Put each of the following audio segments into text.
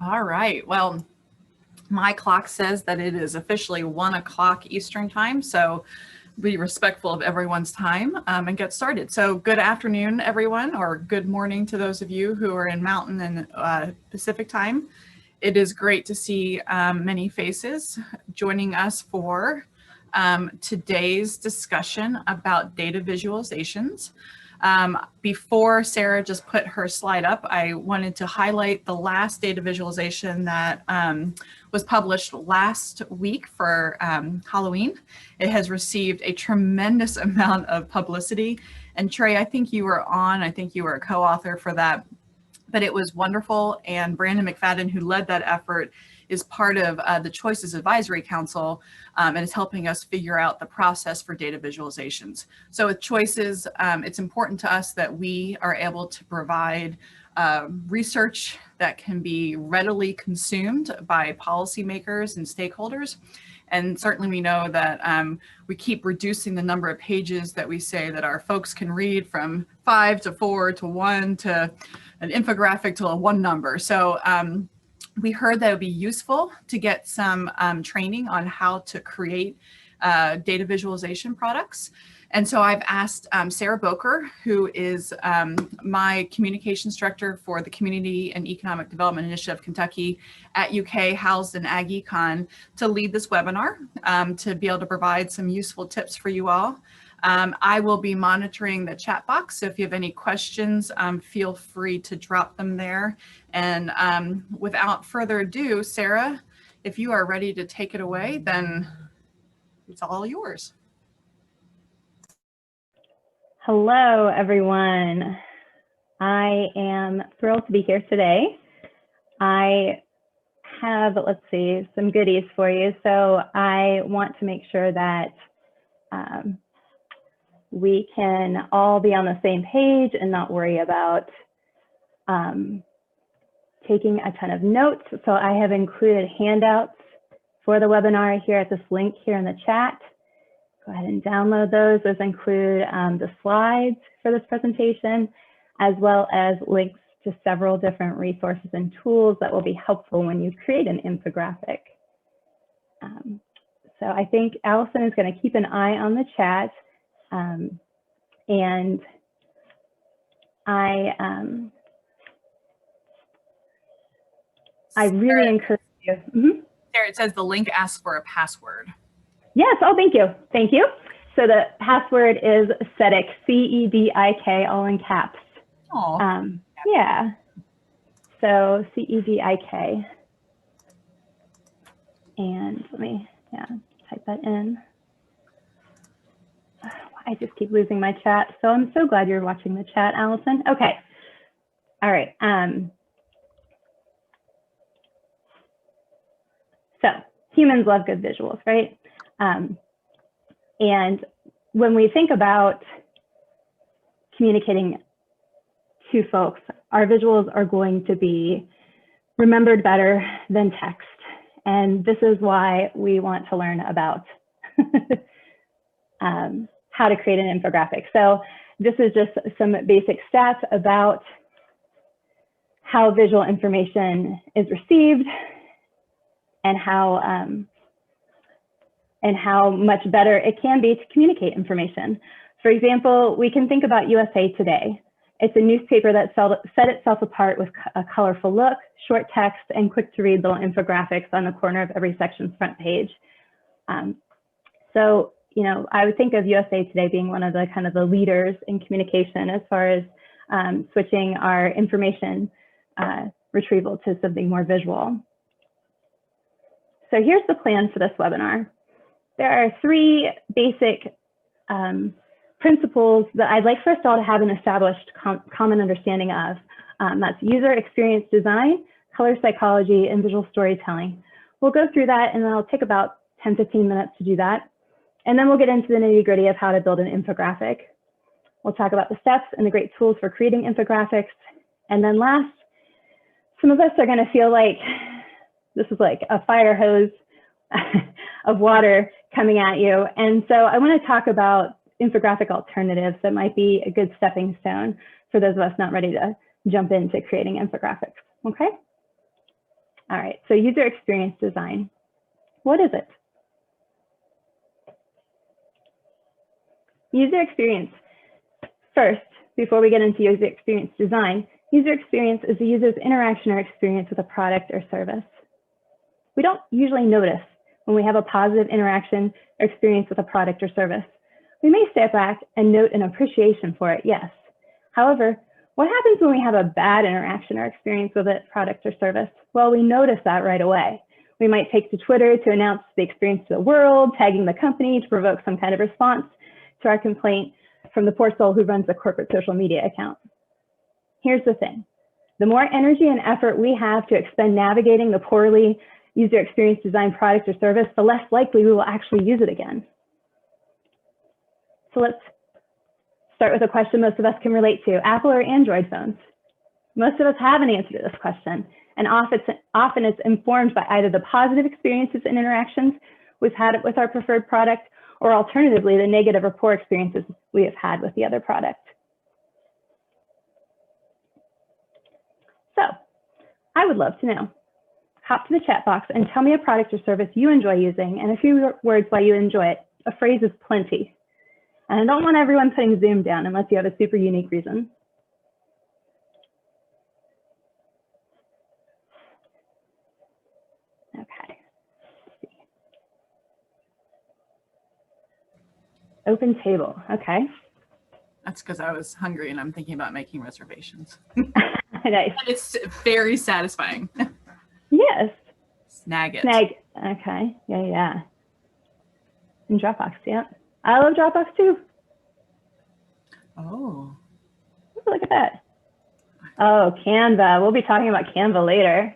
All right. Well, my clock says that it is officially 1 o'clock Eastern time, so be respectful of everyone's time and get started. So good afternoon, everyone, or good morning to those of you who are in Mountain and Pacific time. It is great to see many faces joining us for today's discussion about data visualizations. Before Sarah just put her slide up, I wanted to highlight the last data visualization that was published last week for Halloween. It has received a tremendous amount of publicity. And Trey, I think you were on, I think you were a co-author for that, but it was wonderful. And Brandon McFadden, who led that effort, is part of the Choices Advisory Council and is helping us figure out the process for data visualizations. So with Choices, it's important to us that we are able to provide research that can be readily consumed by policymakers and stakeholders. And certainly we know that we keep reducing the number of pages that we say that our folks can read, from 5 to 4 to 1 to an infographic to a 1 number. So we heard that it would be useful to get some training on how to create data visualization products. And so I've asked Sarah Bowker, who is my communications director for the Community and Economic Development Initiative of Kentucky at UK, housed in Ag Econ, to lead this webinar to be able to provide some useful tips for you all. I will be monitoring the chat box, so if you have any questions, feel free to drop them there. And without further ado, Sarah, if you are ready to take it away, then it's all yours. Hello, everyone. I am thrilled to be here today. I have, let's see, some goodies for you. So I want to make sure that we can all be on the same page and not worry about taking a ton of notes. So I have included handouts for the webinar here at this link here in the chat. Go ahead and download those. Those include the slides for this presentation, as well as links to several different resources and tools that will be helpful when you create an infographic. So I think Alison is going to keep an eye on the chat. And I really encourage you. Sarah, it says the link asks for a password. Yes, oh, thank you. Thank you. So the password is CEDIK, C-E-D-I-K, all in caps. Oh. Yeah. So C-E-D-I-K. And let me, type that in. I just keep losing my chat. So I'm so glad you're watching the chat, Alison. Okay. All right. So humans love good visuals, right? And when we think about communicating to folks, our visuals are going to be remembered better than text. And this is why we want to learn about how to create an infographic. So this is just some basic stats about how visual information is received and how much better it can be to communicate information. For example, we can think about USA Today. It's a newspaper that set itself apart with a colorful look, short text, and quick to read little infographics on the corner of every section's front page. So, you know, I would think of USA Today being one of the kind of the leaders in communication as far as switching our information retrieval to something more visual. So here's the plan for this webinar. There are 3 basic principles that I'd like for us all to have an established common understanding of. That's user experience design, color psychology, and visual storytelling. We'll go through that, and then I'll take about 10-15 minutes to do that. And then we'll get into the nitty-gritty of how to build an infographic. We'll talk about the steps and the great tools for creating infographics. And then last, some of us are going to feel like this is like a fire hose of water coming at you. And so I want to talk about infographic alternatives that might be a good stepping stone for those of us not ready to jump into creating infographics. Okay? All right, so user experience design. What is it? User experience. First, before we get into user experience design, user experience is the user's interaction or experience with a product or service. We don't usually notice when we have a positive interaction or experience with a product or service. We may step back and note an appreciation for it, yes. However, what happens when we have a bad interaction or experience with a product or service? Well, we notice that right away. We might take to Twitter to announce the experience to the world, tagging the company to provoke some kind of response to our complaint from the poor soul who runs the corporate social media account. Here's the thing. The more energy and effort we have to expend navigating the poorly user experience design product or service, the less likely we will actually use it again. So let's start with a question most of us can relate to: Apple or Android phones? Most of us have an answer to this question, and often it's informed by either the positive experiences and interactions we've had with our preferred product, or alternatively, the negative or poor experiences we have had with the other product. So I would love to know. Hop to the chat box and tell me a product or service you enjoy using and a few words why you enjoy it. A phrase is plenty. And I don't want everyone putting Zoom down unless you have a super unique reason. Okay. Open table. Okay. That's because I was hungry and I'm thinking about making reservations. Nice. And it's very satisfying. Yes. Snag it. Snag. Okay. Yeah. And Dropbox. Yeah. I love Dropbox too. Oh. Look at that. Oh, Canva. We'll be talking about Canva later.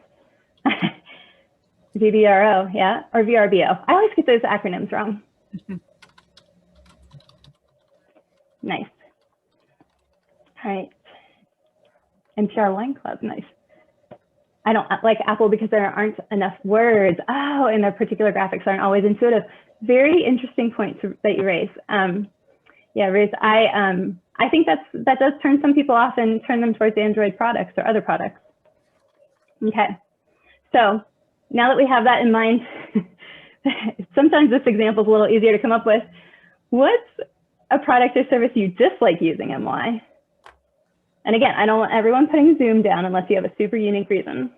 VBRO, yeah, or VRBO. I always get those acronyms wrong. Nice. All right. NPR Wine Club, nice. I don't like Apple because there aren't enough words. Oh, and their particular graphics aren't always intuitive. Very interesting point that you raise. Yeah, Ruth, I think that does turn some people off and turn them towards Android products or other products. Okay, so now that we have that in mind, sometimes this example is a little easier to come up with. What's a product or service you dislike using and why? And again, I don't want everyone putting Zoom down unless you have a super unique reason.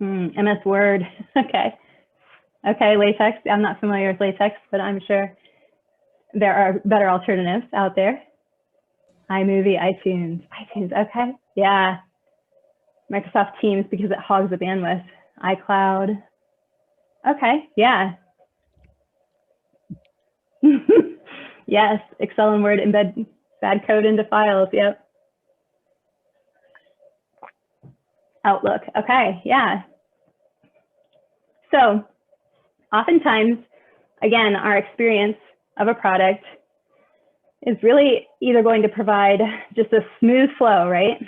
MS Word, okay. Okay, LaTeX, I'm not familiar with LaTeX, but I'm sure there are better alternatives out there. iMovie, iTunes, okay, yeah. Microsoft Teams because it hogs the bandwidth. iCloud, okay, yeah. Yes, Excel and Word embed bad code into files, yep. Outlook, okay, yeah. So oftentimes, again, our experience of a product is really either going to provide just a smooth flow, right?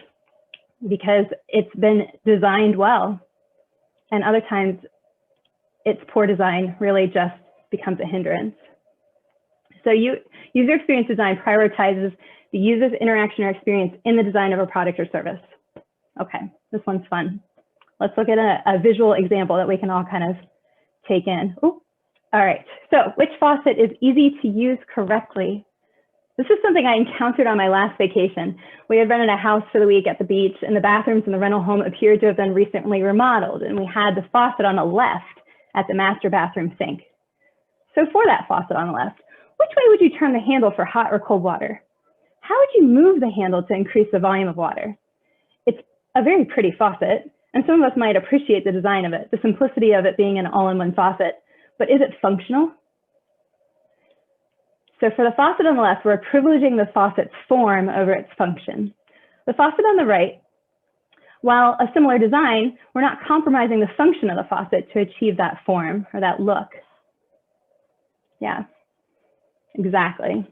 Because it's been designed well. And other times, its poor design really just becomes a hindrance. So user experience design prioritizes the user's interaction or experience in the design of a product or service. Okay, this one's fun. Let's look at a visual example that we can all kind of take in. Ooh. All right, so which faucet is easy to use correctly? This is something I encountered on my last vacation. We had rented a house for the week at the beach, and the bathrooms in the rental home appeared to have been recently remodeled, and we had the faucet on the left at the master bathroom sink. So for that faucet on the left, which way would you turn the handle for hot or cold water? How would you move the handle to increase the volume of water? It's a very pretty faucet, and some of us might appreciate the design of it, the simplicity of it being an all-in-one faucet, but is it functional? So for the faucet on the left, we're privileging the faucet's form over its function. The faucet on the right, while a similar design, we're not compromising the function of the faucet to achieve that form or that look. Yeah, exactly.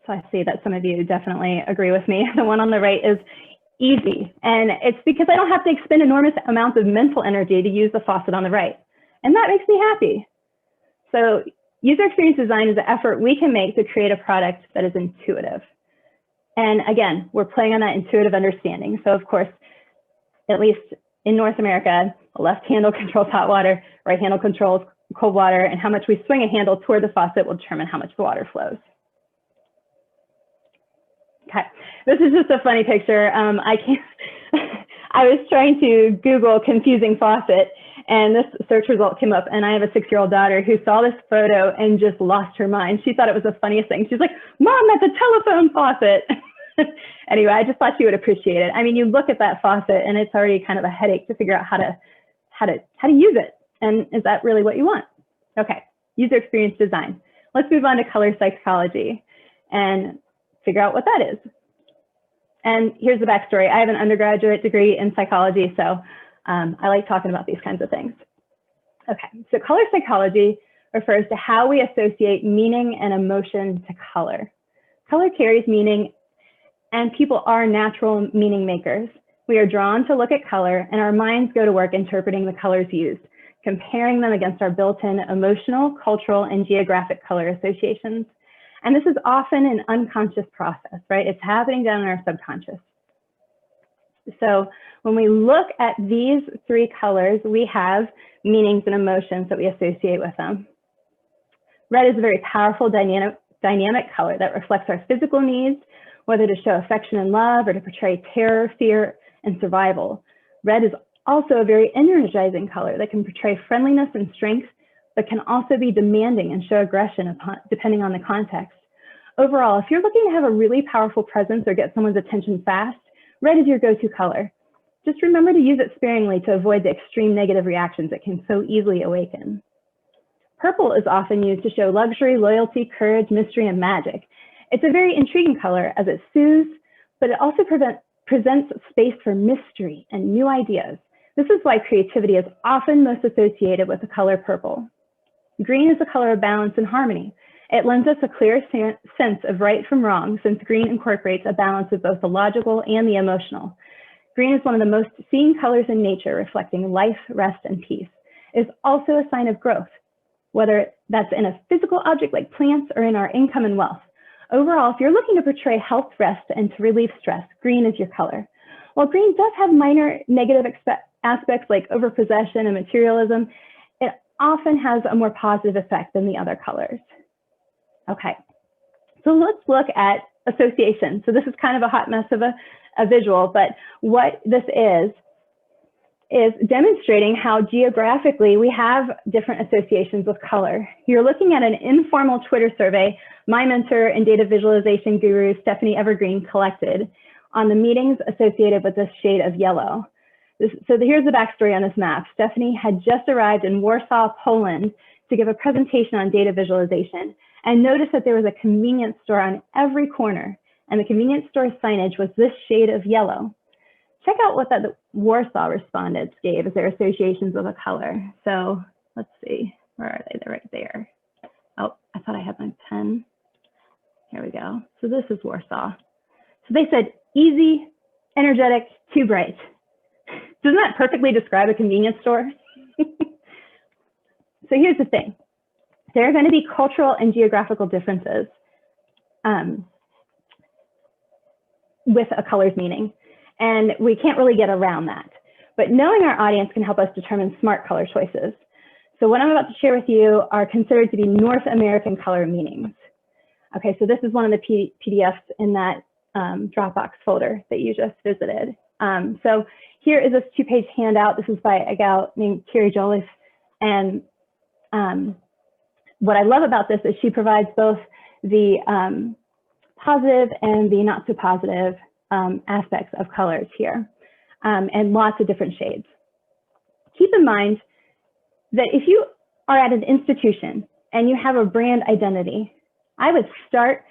So I see that some of you definitely agree with me. The one on the right is easy, and it's because I don't have to expend enormous amounts of mental energy to use the faucet on the right, and that makes me happy. So User experience design is the effort we can make to create a product that is intuitive. And again, we're playing on that intuitive understanding. So of course, at least in North America, a left handle controls hot water, right handle controls cold water, and how much we swing a handle toward the faucet will determine how much the water flows. Okay, this is just a funny picture. I was trying to Google confusing faucet, and this search result came up, and I have a 6-year-old daughter who saw this photo and just lost her mind. She thought it was the funniest thing. She's like, "Mom, that's a telephone faucet." Anyway, I just thought she would appreciate it. I mean, you look at that faucet and it's already kind of a headache to figure out how to use it. And is that really what you want? Okay, user experience design. Let's move on to color psychology and figure out what that is. And here's the backstory. I have an undergraduate degree in psychology, so I like talking about these kinds of things. Okay, so color psychology refers to how we associate meaning and emotion to color. Color carries meaning, and people are natural meaning makers. We are drawn to look at color, and our minds go to work interpreting the colors used, comparing them against our built-in emotional, cultural, and geographic color associations. And this is often an unconscious process, right? It's happening down in our subconscious. So when we look at these 3 colors, we have meanings and emotions that we associate with them. Red is a very powerful dynamic color that reflects our physical needs, whether to show affection and love or to portray terror, fear, and survival. Red is also a very energizing color that can portray friendliness and strength, but can also be demanding and show aggression depending on the context. Overall, if you're looking to have a really powerful presence or get someone's attention fast, red is your go-to color. Just remember to use it sparingly to avoid the extreme negative reactions it can so easily awaken. Purple is often used to show luxury, loyalty, courage, mystery, and magic. It's a very intriguing color as it soothes, but it also presents space for mystery and new ideas. This is why creativity is often most associated with the color purple. Green is the color of balance and harmony. It lends us a clear sense of right from wrong, since green incorporates a balance of both the logical and the emotional. Green is one of the most seen colors in nature, reflecting life, rest, and peace. It is also a sign of growth, whether that's in a physical object like plants or in our income and wealth. Overall, if you're looking to portray health, rest, and to relieve stress, green is your color. While green does have minor negative aspects like overpossession and materialism, it often has a more positive effect than the other colors. Okay, so let's look at association. So this is kind of a hot mess of a visual, but what this is demonstrating how geographically we have different associations with color. You're looking at an informal Twitter survey my mentor and data visualization guru, Stephanie Evergreen, collected on the meetings associated with this shade of yellow. Here's the backstory on this map. Stephanie had just arrived in Warsaw, Poland to give a presentation on data visualization and noticed that there was a convenience store on every corner, and the convenience store signage was this shade of yellow. Check out what the Warsaw respondents gave as their associations with a color. So let's see, where are they? They're right there. Oh, I thought I had my pen. Here we go. So this is Warsaw. So they said, easy, energetic, too bright. Doesn't that perfectly describe a convenience store? So here's the thing. There are going to be cultural and geographical differences with a color's meaning, and we can't really get around that. But knowing our audience can help us determine smart color choices. So what I'm about to share with you are considered to be North American color meanings. Okay, so this is one of the PDFs in that Dropbox folder that you just visited. So here is this 2-page handout. This is by a gal named Carrie Jolliffe. And what I love about this is she provides both the positive and the not so positive aspects of colors here, and lots of different shades. Keep in mind that if you are at an institution and you have a brand identity, I would start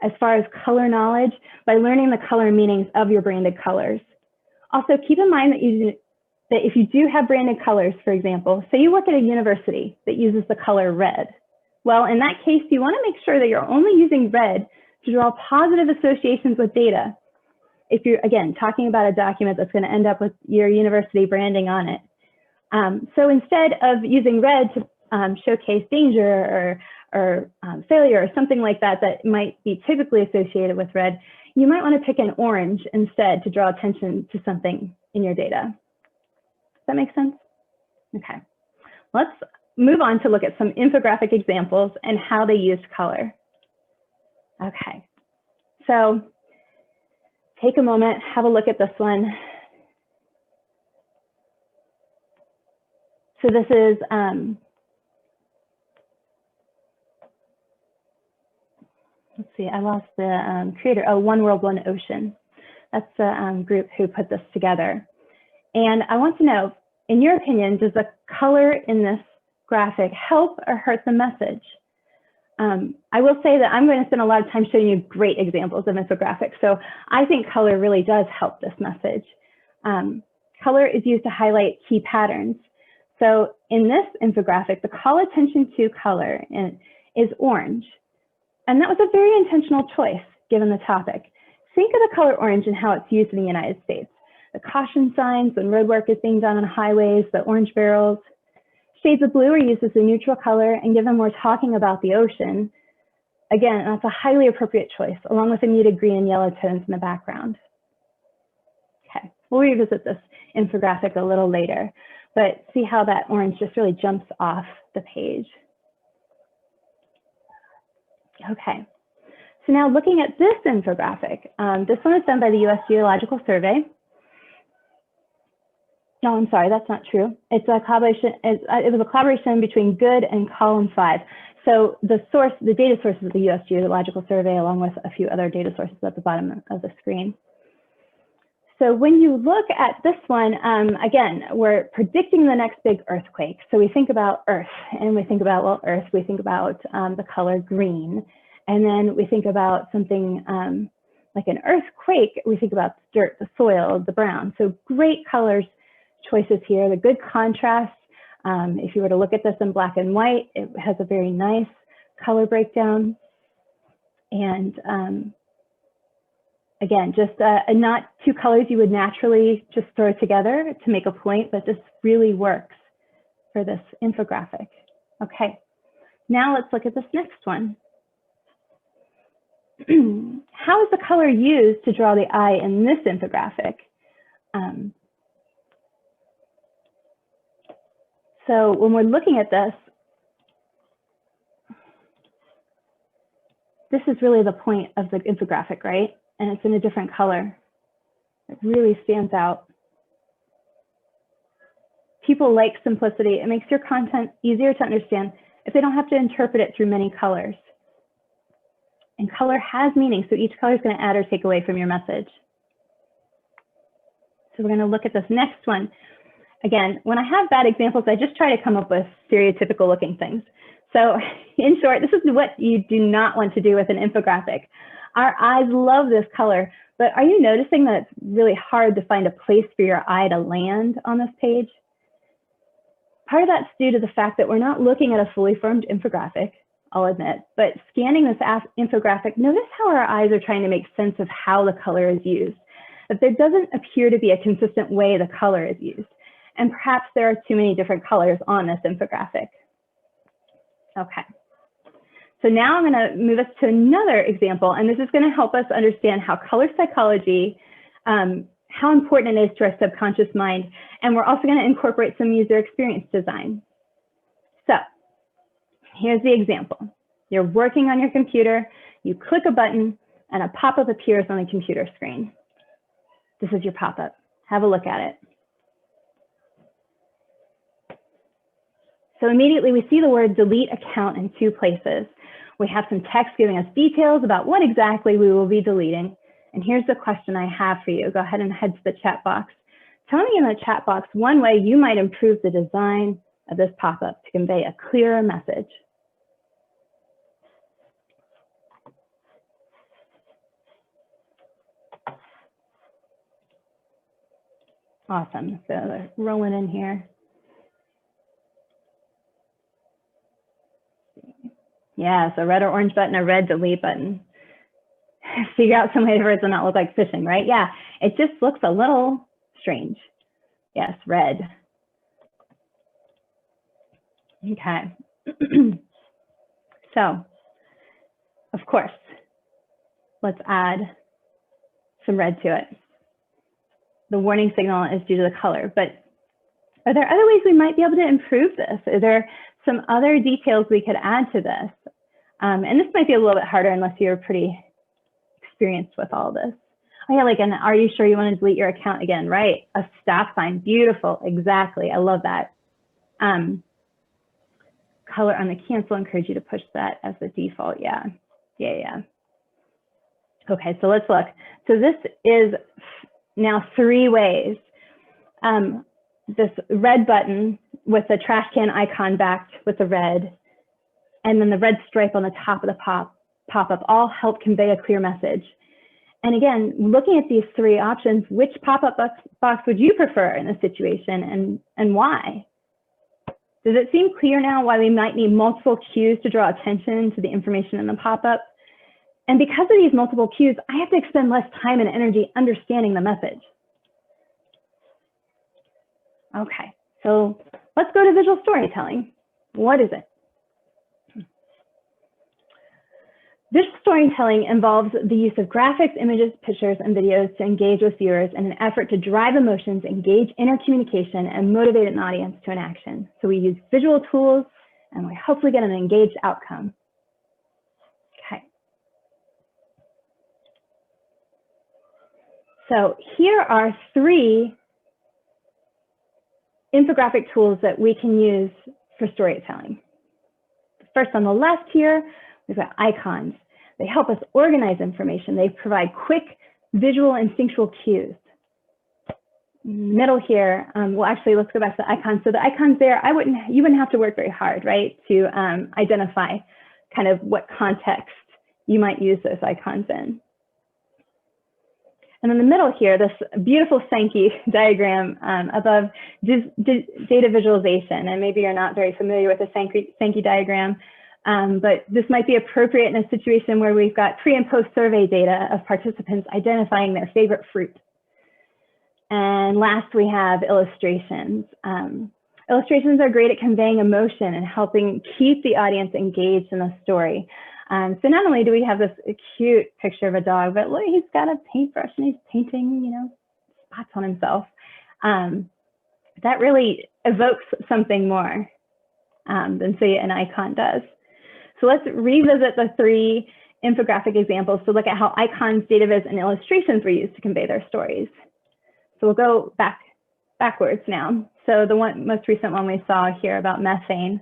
as far as color knowledge by learning the color meanings of your branded colors. Also, keep in mind that if you do have branded colors, for example, say you work at a university that uses the color red. Well, in that case, you want to make sure that you're only using red to draw positive associations with data. If you're, again, talking about a document that's going to end up with your university branding on it. So instead of using red to showcase danger or failure or something like that that might be typically associated with red, you might want to pick an orange instead to draw attention to something in your data. Does that make sense? Okay, let's move on to look at some infographic examples and how they used color. Okay, so take a moment, have a look at this one. So this is, let's see, I lost the creator, oh, One World, One Ocean. That's the group who put this together. And I want to know, in your opinion, does the color in this graphic help or hurt the message? I will say that I'm going to spend a lot of time showing you great examples of infographics. So I think color really does help this message. Color is used to highlight key patterns. So in this infographic, the call attention to color is orange. And that was a very intentional choice given the topic. Think of the color orange and how it's used in the United States. The caution signs when road work is being done on highways, the orange barrels. Shades of blue are used as a neutral color, and given we're talking about the ocean, again, that's a highly appropriate choice, along with the muted green and yellow tones in the background. Okay, we'll revisit this infographic a little later, but see how that orange just really jumps off the page. Okay, so now looking at this infographic, this one is done by the US Geological Survey. No, I'm sorry, that's not true. It's a collaboration. It was a collaboration between Good and Column 5. So the data source is the US Geological Survey, along with a few other data sources at the bottom of the screen. So when you look at this one, again, we're predicting the next big earthquake. So we think about Earth, and we think about, well, Earth, we think about the color green. And then we think about something like an earthquake, we think about dirt, the soil, the brown. So great colors choices here, the good contrast. If you were to look at this in black and white, it has a very nice color breakdown. And again, just not two colors you would naturally just throw together to make a point, but this really works for this infographic. Okay, now let's look at this next one. How is the color used to draw the eye in this infographic? So when we're looking at this, this is really the point of the infographic, right? And it's in a different color. It really stands out. People like simplicity. It makes your content easier to understand if they don't have to interpret it through many colors. And color has meaning, so each color is going to add or take away from your message. So we're going to look at this next one. Again, when I have bad examples, I just try to come up with stereotypical looking things. So in short, this is what you do not want to do with an infographic. Our eyes love this color, but are you noticing that it's really hard to find a place for your eye to land on this page? Part of that's due to the fact that we're not looking at a fully formed infographic, I'll admit, but scanning this infographic, notice how our eyes are trying to make sense of how the color is used. That there doesn't appear to be a consistent way the color is used. And perhaps there are too many different colors on this infographic. Okay, so now I'm going to move us to another example, and this is going to help us understand how color psychology, how important it is to our subconscious mind, and we're also going to incorporate some user experience design. So here's the example. You're working on your computer, you click a button, and a pop-up appears on the computer screen. This is your pop-up. Have a look at it. So immediately we see the word delete account in two places. We have some text giving us details about what exactly we will be deleting. And here's the question I have for you. Go ahead and head to the chat box. Tell me in the chat box one way you might improve the design of this pop-up to convey a clearer message. Awesome, so they're rolling in here. Yeah, so red or orange button, a red delete button. Figure out some way for it to not look like fishing, right? Yeah, it just looks a little strange. Yes, red. Okay. So, of course, let's add some red to it. The warning signal is due to the color, but are there other ways we might be able to improve this? Are there some other details we could add to this? And this might be a little bit harder unless you're pretty experienced with all this. Oh yeah, like, and are you sure you want to delete your account again? Right, a stop sign, beautiful, exactly, I love that. Color on the cancel, encourage you to push that as the default, yeah. Okay, so let's look. So this is now 3 ways. This red button with the trash can icon backed with the red, and then the red stripe on the top of the pop-up all help convey a clear message. And again, looking at these 3 options, which pop-up box would you prefer in this situation, and why? Does it seem clear now why we might need multiple cues to draw attention to the information in the pop-up? And because of these multiple cues, I have to expend less time and energy understanding the message. Okay, so let's go to visual storytelling. What is it? Visual storytelling involves the use of graphics, images, pictures, and videos to engage with viewers in an effort to drive emotions, engage inner communication, and motivate an audience to an action. So we use visual tools, and we hopefully get an engaged outcome. Okay. So here are 3 infographic tools that we can use for storytelling. First on the left here, we've got icons. They help us organize information. They provide quick visual instinctual cues. Middle here, well, actually, let's go back to the icons. So the icons there, you wouldn't have to work very hard, right, to identify kind of what context you might use those icons in. And in the middle here, this beautiful Sankey diagram above data visualization. And maybe you're not very familiar with the Sankey diagram, but this might be appropriate in a situation where we've got pre and post survey data of participants identifying their favorite fruit. And last, we have illustrations. Illustrations are great at conveying emotion and helping keep the audience engaged in the story. So not only do we have this cute picture of a dog, but look, he's got a paintbrush and he's painting, you know, spots on himself. That really evokes something more than, say, an icon does. So let's revisit the 3 infographic examples to look at how icons, data viz, and illustrations were used to convey their stories. So we'll go backwards now. So the most recent one we saw here about methane.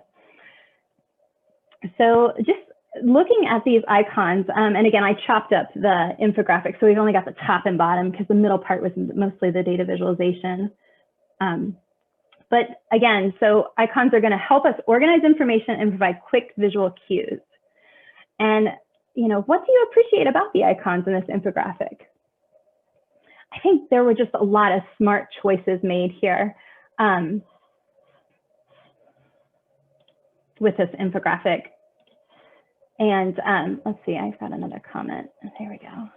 So just looking at these icons, and again, I chopped up the infographic, so we've only got the top and bottom because the middle part was mostly the data visualization. But again, so icons are going to help us organize information and provide quick visual cues. And, you know, what do you appreciate about the icons in this infographic? I think there were just a lot of smart choices made here with this infographic. And let's see, I've got another comment. There we go.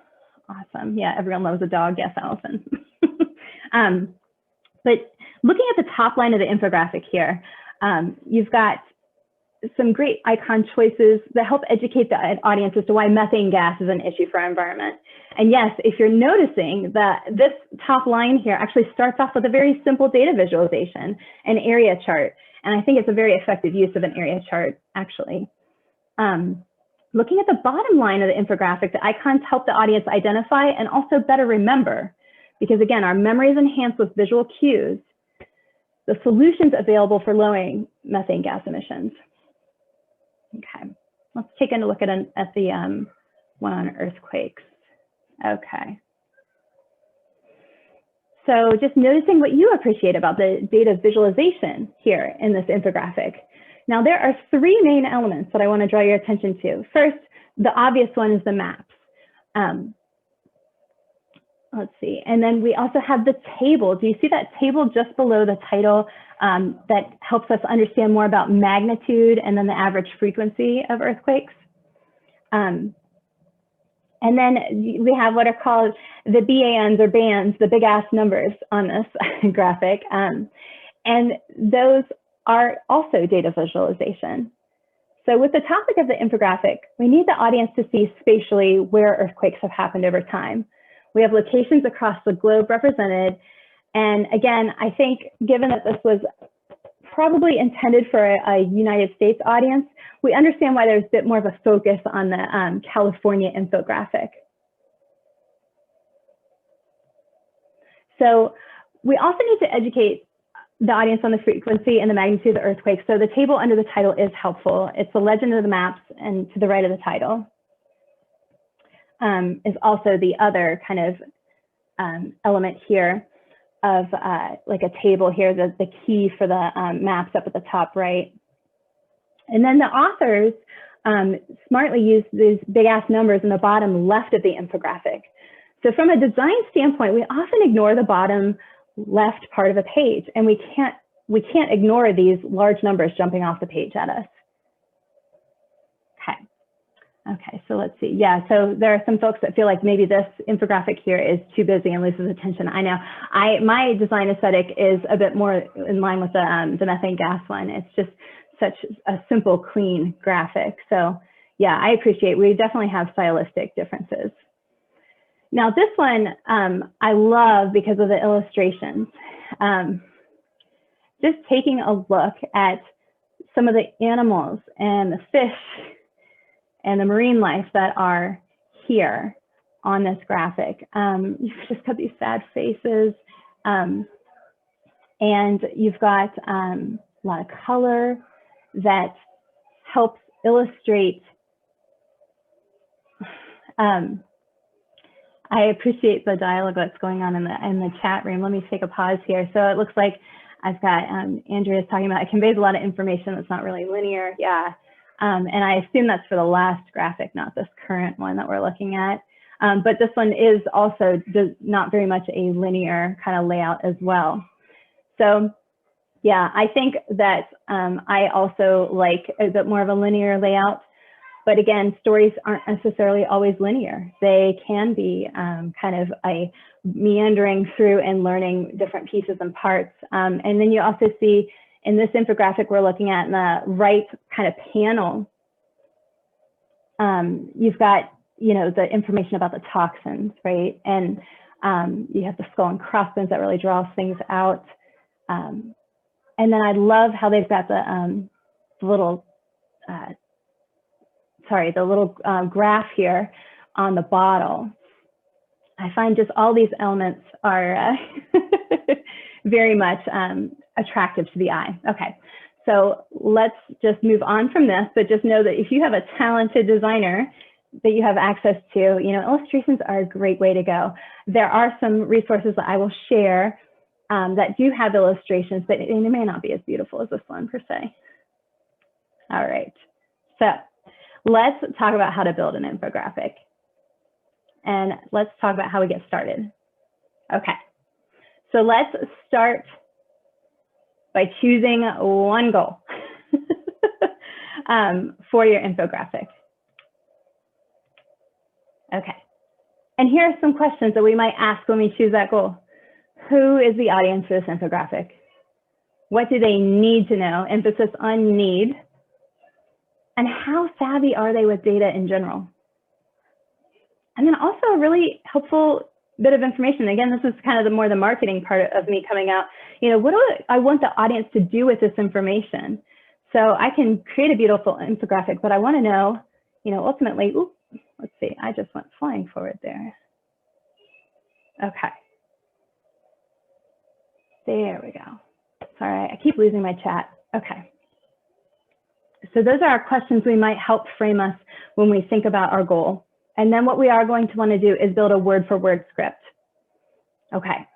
Awesome. Yeah, everyone loves a dog. Yes, Alison. But looking at the top line of the infographic here, you've got some great icon choices that help educate the audience as to why methane gas is an issue for our environment. And yes, if you're noticing that this top line here actually starts off with a very simple data visualization, an area chart. And I think it's a very effective use of an area chart, actually. Looking at the bottom line of the infographic, the icons help the audience identify and also better remember, because again, our memory is enhanced with visual cues, the solutions available for lowering methane gas emissions. Okay, let's take a look at the one on earthquakes. Okay. So just noticing what you appreciate about the data visualization here in this infographic. Now, there are 3 main elements that I want to draw your attention to. First, the obvious one is the maps. Let's see. And then we also have the table. Do you see that table just below the title that helps us understand more about magnitude and then the average frequency of earthquakes? And then we have what are called the BANs or bands, the big ass numbers on this graphic. And those are also data visualization. So with the topic of the infographic, we need the audience to see spatially where earthquakes have happened over time. We have locations across the globe represented. And again, I think given that this was probably intended for a United States audience, we understand why there's a bit more of a focus on the California infographic. So we also need to educate the audience on the frequency and the magnitude of the earthquake. So the table under the title is helpful. It's the legend of the maps, and to the right of the title is also the other kind of element here of like a table here, the key for the maps up at the top right. And then the authors smartly use these big ass numbers in the bottom left of the infographic. So from a design standpoint, we often ignore the bottom left part of a page, and we can't ignore these large numbers jumping off the page at us. Okay, so let's see. Yeah, so there are some folks that feel like maybe this infographic here is too busy and loses attention. I know. My design aesthetic is a bit more in line with the methane gas one. It's just such a simple, clean graphic. So yeah, I appreciate, we definitely have stylistic differences. Now this one I love because of the illustrations. Just taking a look at some of the animals and the fish and the marine life that are here on this graphic. You've just got these sad faces, and you've got a lot of color that helps illustrate. I appreciate the dialogue that's going on in the chat room. Let me take a pause here. So it looks like I've got Andrea's talking about, it conveys a lot of information that's not really linear. Yeah. And I assume that's for the last graphic, not this current one that we're looking at. But this one is also not very much a linear kind of layout as well. So yeah, I think that I also like a bit more of a linear layout. But again, stories aren't necessarily always linear. They can be kind of a meandering through and learning different pieces and parts. And then you also see in this infographic we're looking at in the right kind of panel, you've got, you know, the information about the toxins, right? And you have the skull and crossbones that really draws things out. And then I love how they've got the little, the little graph here on the bottle. I find just all these elements are very much attractive to the eye. Okay, so let's just move on from this, but just know that if you have a talented designer that you have access to, you know, illustrations are a great way to go. There are some resources that I will share that do have illustrations, but they may not be as beautiful as this one per se. All right, so let's talk about how to build an infographic. And let's talk about how we get started. Okay, so let's start by choosing one goal for your infographic. Okay, and here are some questions that we might ask when we choose that goal. Who is the audience for this infographic? What do they need to know? Emphasis on need. And how savvy are they with data in general? And then also a really helpful bit of information. Again, this is kind of the more the marketing part of me coming out. You know, what do I want the audience to do with this information? So I can create a beautiful infographic, but I want to know, you know, ultimately, ooh, let's see, I just went flying forward there. Okay. There we go. Sorry, I keep losing my chat. Okay. So those are our questions we might help frame us when we think about our goal. And then what we are going to want to do is build a word-for-word script. Okay,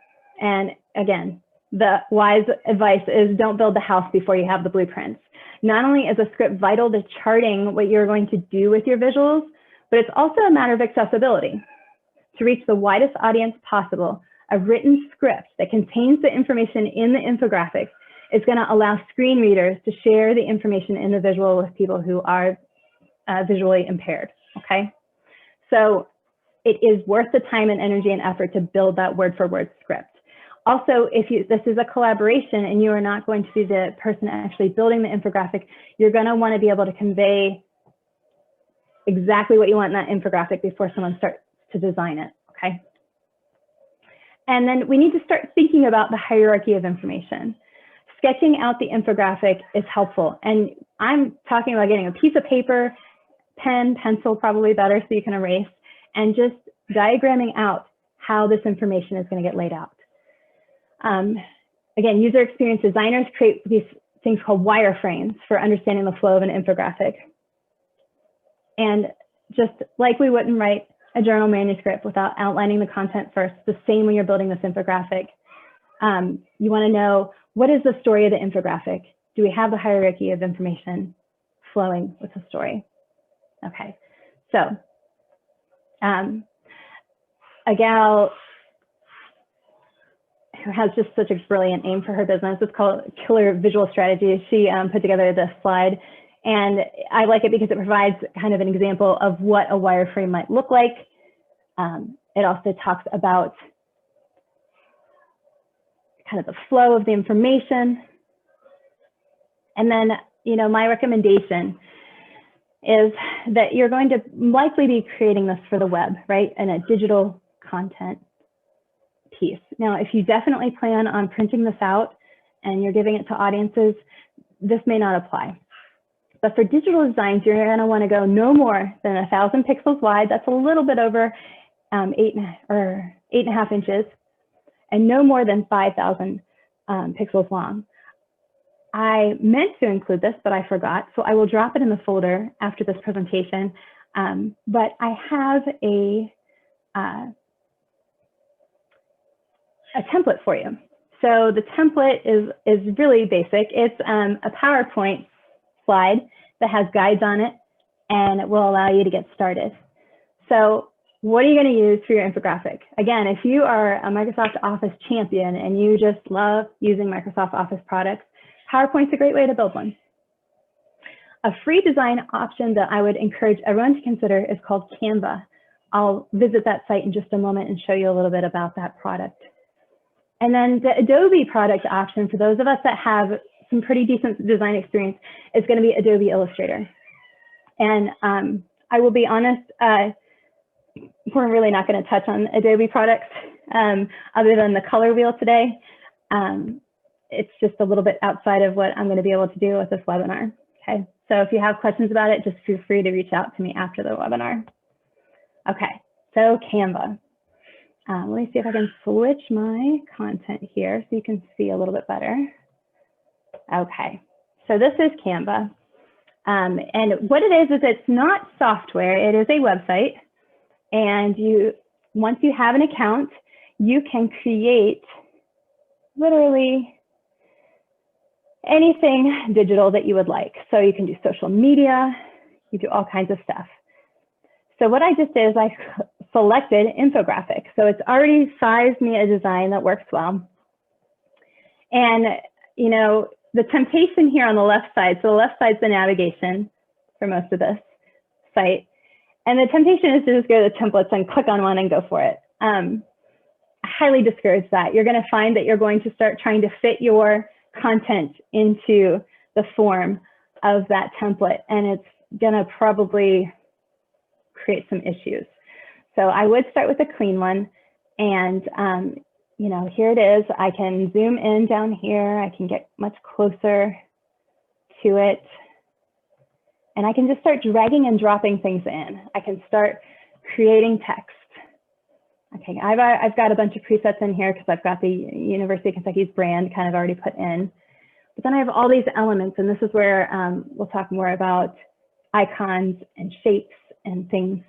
and again, the wise advice is don't build the house before you have the blueprints. Not only is a script vital to charting what you're going to do with your visuals, but it's also a matter of accessibility. To reach the widest audience possible, a written script that contains the information in the infographic is going to allow screen readers to share the information in the visual with people who are visually impaired, okay? So it is worth the time and energy and effort to build that word-for-word script. Also, this is a collaboration and you are not going to be the person actually building the infographic, you're going to want to be able to convey exactly what you want in that infographic before someone starts to design it, okay? And then we need to start thinking about the hierarchy of information. Sketching out the infographic is helpful. And I'm talking about getting a piece of paper, pen, pencil, probably better so you can erase, and just diagramming out how this information is going to get laid out. Again, user experience designers create these things called wireframes for understanding the flow of an infographic. And just like we wouldn't write a journal manuscript without outlining the content first, the same when you're building this infographic. You want to know, what is the story of the infographic? Do we have the hierarchy of information flowing with the story? Okay, so a gal who has just such a brilliant name for her business, it's called Killer Visual Strategy. She put together this slide, and I like it because it provides kind of an example of what a wireframe might look like. It also talks about kind of the flow of the information. And then, you know, my recommendation is that you're going to likely be creating this for the web, right? And a digital content piece. Now, if you definitely plan on printing this out and you're giving it to audiences, this may not apply. But for digital designs, you're going to want to go no more than 1,000 pixels wide. That's a little bit over 8.5 inches, and no more than 5,000 pixels long. I meant to include this, but I forgot, so I will drop it in the folder after this presentation. But I have a template for you. So the template is really basic. It's a PowerPoint slide that has guides on it, and it will allow you to get started. So what are you going to use for your infographic? Again, if you are a Microsoft Office champion and you just love using Microsoft Office products, PowerPoint's a great way to build one. A free design option that I would encourage everyone to consider is called Canva. I'll visit that site in just a moment and show you a little bit about that product. And then the Adobe product option, for those of us that have some pretty decent design experience, is going to be Adobe Illustrator. And I will be honest, we're really not going to touch on Adobe products other than the color wheel today. It's just a little bit outside of what I'm going to be able to do with this webinar. Okay, so if you have questions about it, just feel free to reach out to me after the webinar. Okay, so Canva. Let me see if I can switch my content here so you can see a little bit better. Okay, so this is Canva. And what it is it's not software, it is a website. And once you have an account, you can create literally anything digital that you would like. So you can do social media, you do all kinds of stuff. So what I just did is I selected infographic. So it's already sized me a design that works well. And, you know, the temptation here on the left side, so the left side's the navigation for most of this site. And the temptation is to just go to the templates and click on one and go for it. I highly discourage that. You're going to find that you're going to start trying to fit your content into the form of that template, and it's going to probably create some issues. So I would start with a clean one, and you know, here it is. I can zoom in down here. I can get much closer to it. And I can just start dragging and dropping things in. I can start creating text. Okay, I've got a bunch of presets in here because I've got the University of Kentucky's brand kind of already put in. But then I have all these elements, and this is where we'll talk more about icons and shapes and things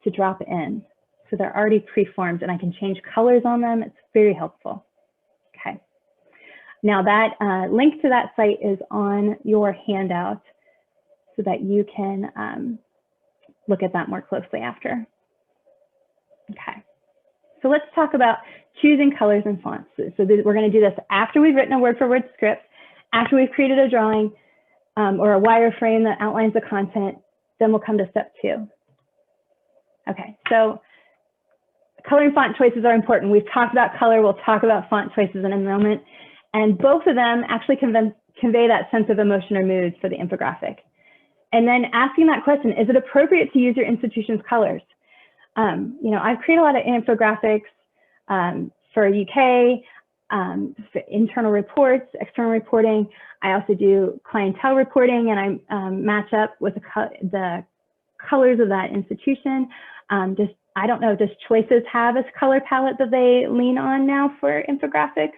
to drop in. So they're already preformed, and I can change colors on them. It's very helpful. Okay. Now that link to that site is on your handout, so that you can look at that more closely after. Okay, so let's talk about choosing colors and fonts. So we're going to do this after we've written a word-for-word script, after we've created a drawing or a wireframe that outlines the content, then we'll come to step 2. Okay, so color and font choices are important. We've talked about color. We'll talk about font choices in a moment. And both of them actually convey that sense of emotion or mood for the infographic. And then asking that question, is it appropriate to use your institution's colors? You know, I've created a lot of infographics for UK, for internal reports, external reporting. I also do clientele reporting, and I match up with the colors of that institution. I don't know, does Choices have a color palette that they lean on now for infographics?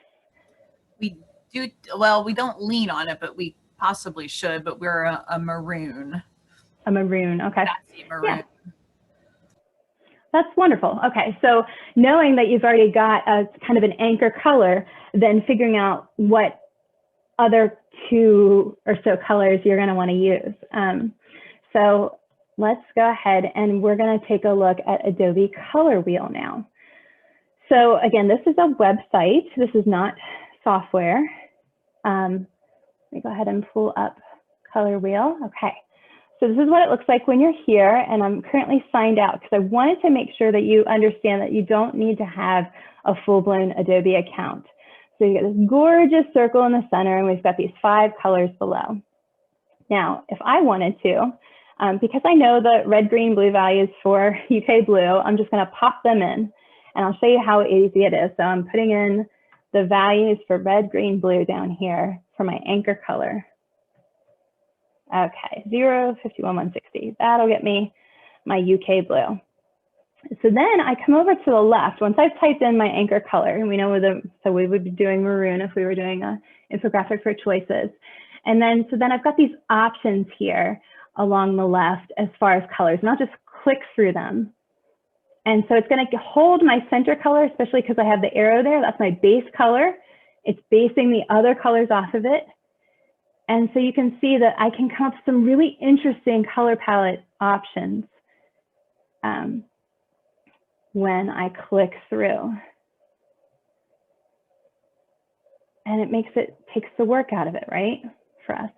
We do, well, we don't lean on it, but we possibly should, but we're a maroon. A maroon, okay. That's maroon. Yeah. That's wonderful. Okay, so knowing that you've already got a kind of an anchor color, then figuring out what other 2 or so colors you're going to want to use. So let's go ahead and we're going to take a look at Adobe Color Wheel now. So again, this is a website. This is not software. Let me go ahead and pull up Color Wheel. Okay. So this is what it looks like when you're here, and I'm currently signed out because I wanted to make sure that you understand that you don't need to have a full-blown Adobe account. So you get this gorgeous circle in the center, and we've got these 5 colors below. Now, if I wanted to, because I know the red, green, blue values for UK Blue, I'm just going to pop them in, and I'll show you how easy it is. So I'm putting in the values for red, green, blue down here for my anchor color. Okay, 0, 51, 160. That'll get me my UK Blue. So then I come over to the left. Once I've typed in my anchor color, and we know so we would be doing maroon if we were doing an infographic for Choices. And then, so then I've got these options here along the left as far as colors, and I'll just click through them. And so it's going to hold my center color, especially because I have the arrow there. That's my base color. It's basing the other colors off of it. And so you can see that I can come up with some really interesting color palette options when I click through. And it takes the work out of it, right, for us.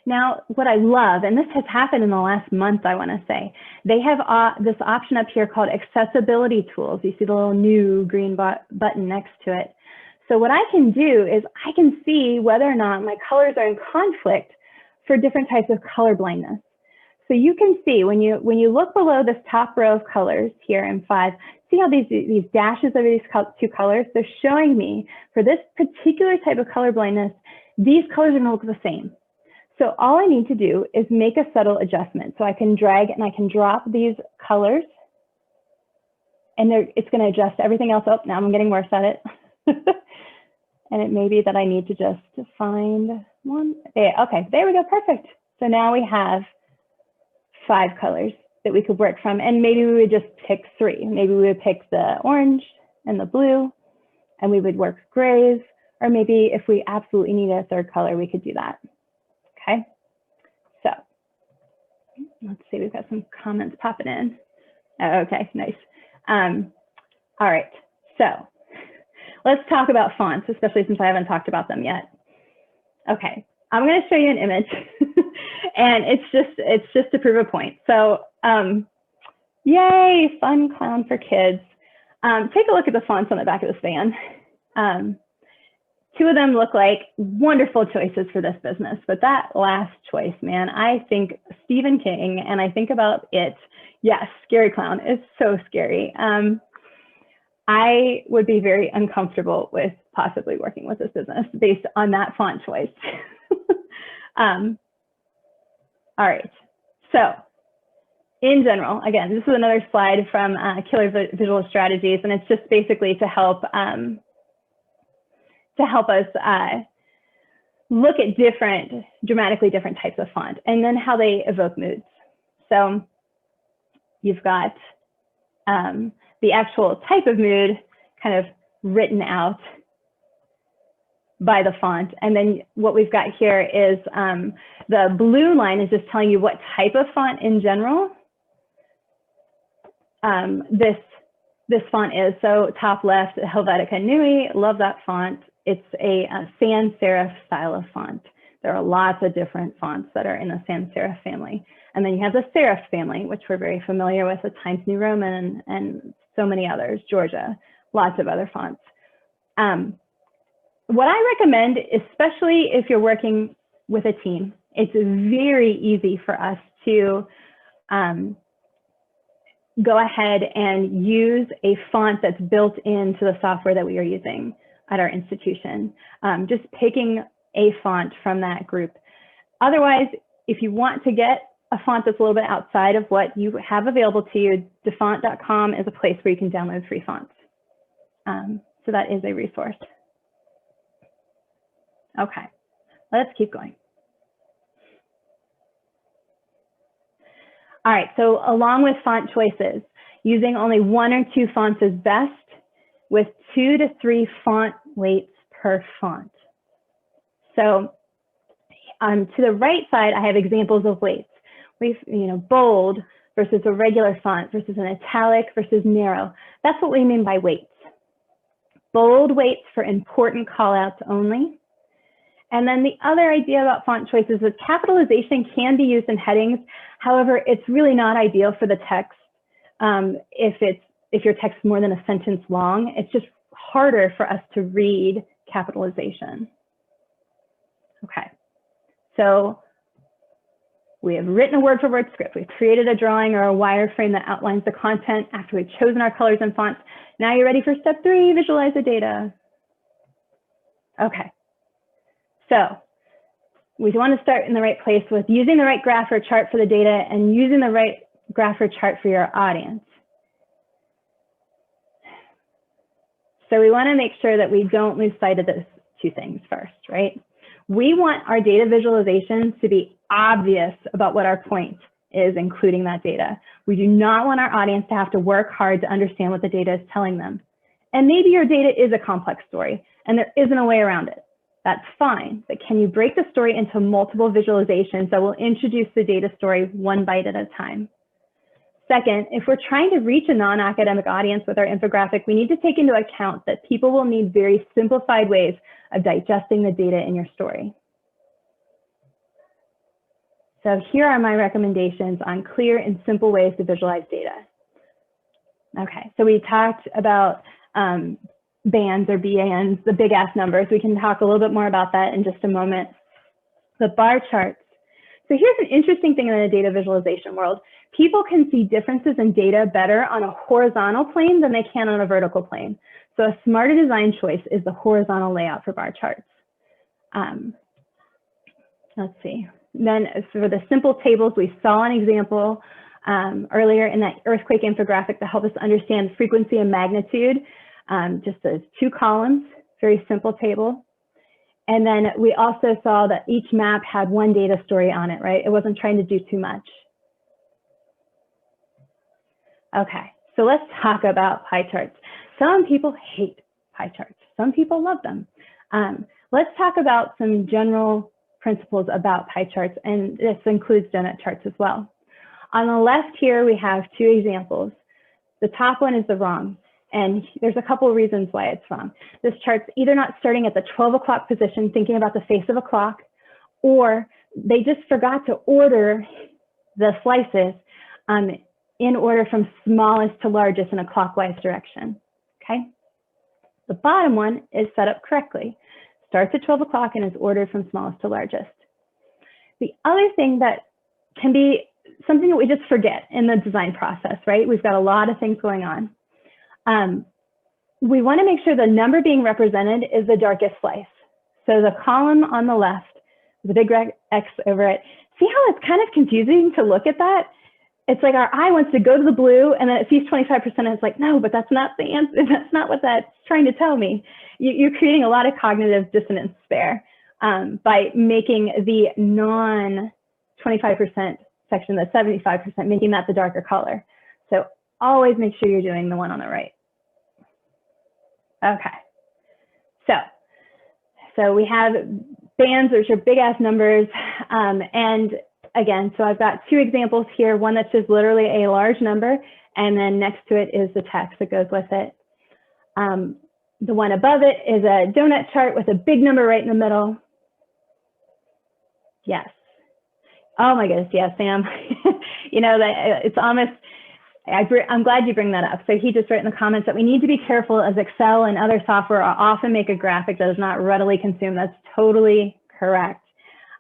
Now, what I love, and this has happened in the last month, I want to say, they have this option up here called accessibility tools. You see the little new green button next to it. So what I can do is I can see whether or not my colors are in conflict for different types of color blindness. So you can see when you look below this top row of colors here in 5, see how these dashes over these 2 colors, they're showing me for this particular type of color blindness, these colors are going to look the same. So all I need to do is make a subtle adjustment. So I can drag and I can drop these colors, and it's going to adjust everything else. Oh, now I'm getting worse at it. And it may be that I need to just find one. Okay, there we go, perfect. So now we have 5 colors that we could work from, and maybe we would just pick 3. Maybe we would pick the orange and the blue, and we would work grays, or maybe if we absolutely needed a 3rd color, we could do that. Okay, so let's see, we've got some comments popping in. Okay, nice. All right, so let's talk about fonts, especially since I haven't talked about them yet. Okay, I'm going to show you an image, and it's just to prove a point. So, yay, fun clown for kids. Take a look at the fonts on the back of this van. 2 of them look like wonderful choices for this business, but that last choice, man, I think Stephen King, and I think about it. Yes, scary clown is so scary. I would be very uncomfortable with possibly working with this business based on that font choice. All right, so in general, again, this is another slide from Killer Visual Strategies, and it's just basically to help us look at dramatically different types of font, and then how they evoke moods. So you've got the actual type of mood kind of written out by the font. And then what we've got here is the blue line is just telling you what type of font in general this font is. So top left, Helvetica Neue, love that font. It's a sans serif style of font. There are lots of different fonts that are in the sans serif family. And then you have the serif family, which we're very familiar with Times New Roman and so many others, Georgia, lots of other fonts. What I recommend, especially if you're working with a team, it's very easy for us to go ahead and use a font that's built into the software that we are using at our institution. Just picking a font from that group. Otherwise, if you want to get a font that's a little bit outside of what you have available to you, defont.com is a place where you can download free fonts. So that is a resource. Okay, let's keep going. All right, so along with font choices, using only 1 or 2 fonts is best, with 2 to 3 font weights per font. So to the right side, I have examples of weights. We've, bold versus a regular font versus an italic versus narrow. That's what we mean by weights. Bold weights for important callouts only. And then the other idea about font choices is capitalization can be used in headings. However, it's really not ideal for the text. If your text is more than a sentence long, it's just harder for us to read capitalization. Okay, so we have written a word-for-word script. We've created a drawing or a wireframe that outlines the content after we've chosen our colors and fonts. Now you're ready for step 3, visualize the data. Okay, so we want to start in the right place with using the right graph or chart for the data and using the right graph or chart for your audience. So we want to make sure that we don't lose sight of those 2 things first, right? We want our data visualizations to be obvious about what our point is, including that data. We do not want our audience to have to work hard to understand what the data is telling them. And maybe your data is a complex story and there isn't a way around it. That's fine, but can you break the story into multiple visualizations that will introduce the data story 1 bite at a time? Second, if we're trying to reach a non-academic audience with our infographic, we need to take into account that people will need very simplified ways of digesting the data in your story. So here are my recommendations on clear and simple ways to visualize data. Okay, so we talked about bands or BANs, the big ass numbers. We can talk a little bit more about that in just a moment. The bar charts. So here's an interesting thing in the data visualization world. People can see differences in data better on a horizontal plane than they can on a vertical plane. So a smarter design choice is the horizontal layout for bar charts. Let's see. Then for the simple tables, we saw an example earlier in that earthquake infographic to help us understand frequency and magnitude. Just those 2 columns, very simple table. And then we also saw that each map had 1 data story on it, right? It wasn't trying to do too much. Okay, so let's talk about pie charts. Some people hate pie charts. Some people love them. Let's talk about some general principles about pie charts, and this includes donut charts as well. On the left here, we have 2 examples. The top one is the wrong, and there's a couple of reasons why it's wrong. This chart's either not starting at the 12 o'clock position, thinking about the face of a clock, or they just forgot to order the slices in order from smallest to largest in a clockwise direction, okay? The bottom one is set up correctly. Starts at 12 o'clock and is ordered from smallest to largest. The other thing that can be something that we just forget in the design process, right? We've got a lot of things going on. We want to make sure the number being represented is the darkest slice. So the column on the left, the big X over it, see how it's kind of confusing to look at that? It's like our eye wants to go to the blue and then it sees 25% and it's like, no, but that's not the answer. That's not what that's trying to tell me. You're creating a lot of cognitive dissonance there by making the non-25% section, the 75%, making that the darker color. So always make sure you're doing the one on the right. Okay, so we have bands, which are big ass numbers, and again, so I've got 2 examples here, one that's just literally a large number, and then next to it is the text that goes with it. The one above it is a donut chart with a big number right in the middle. Yes. Oh my goodness, yes, Sam. You know, that it's almost I'm glad you bring that up. So he just wrote in the comments that we need to be careful as Excel and other software often make a graphic that is not readily consumed. That's totally correct.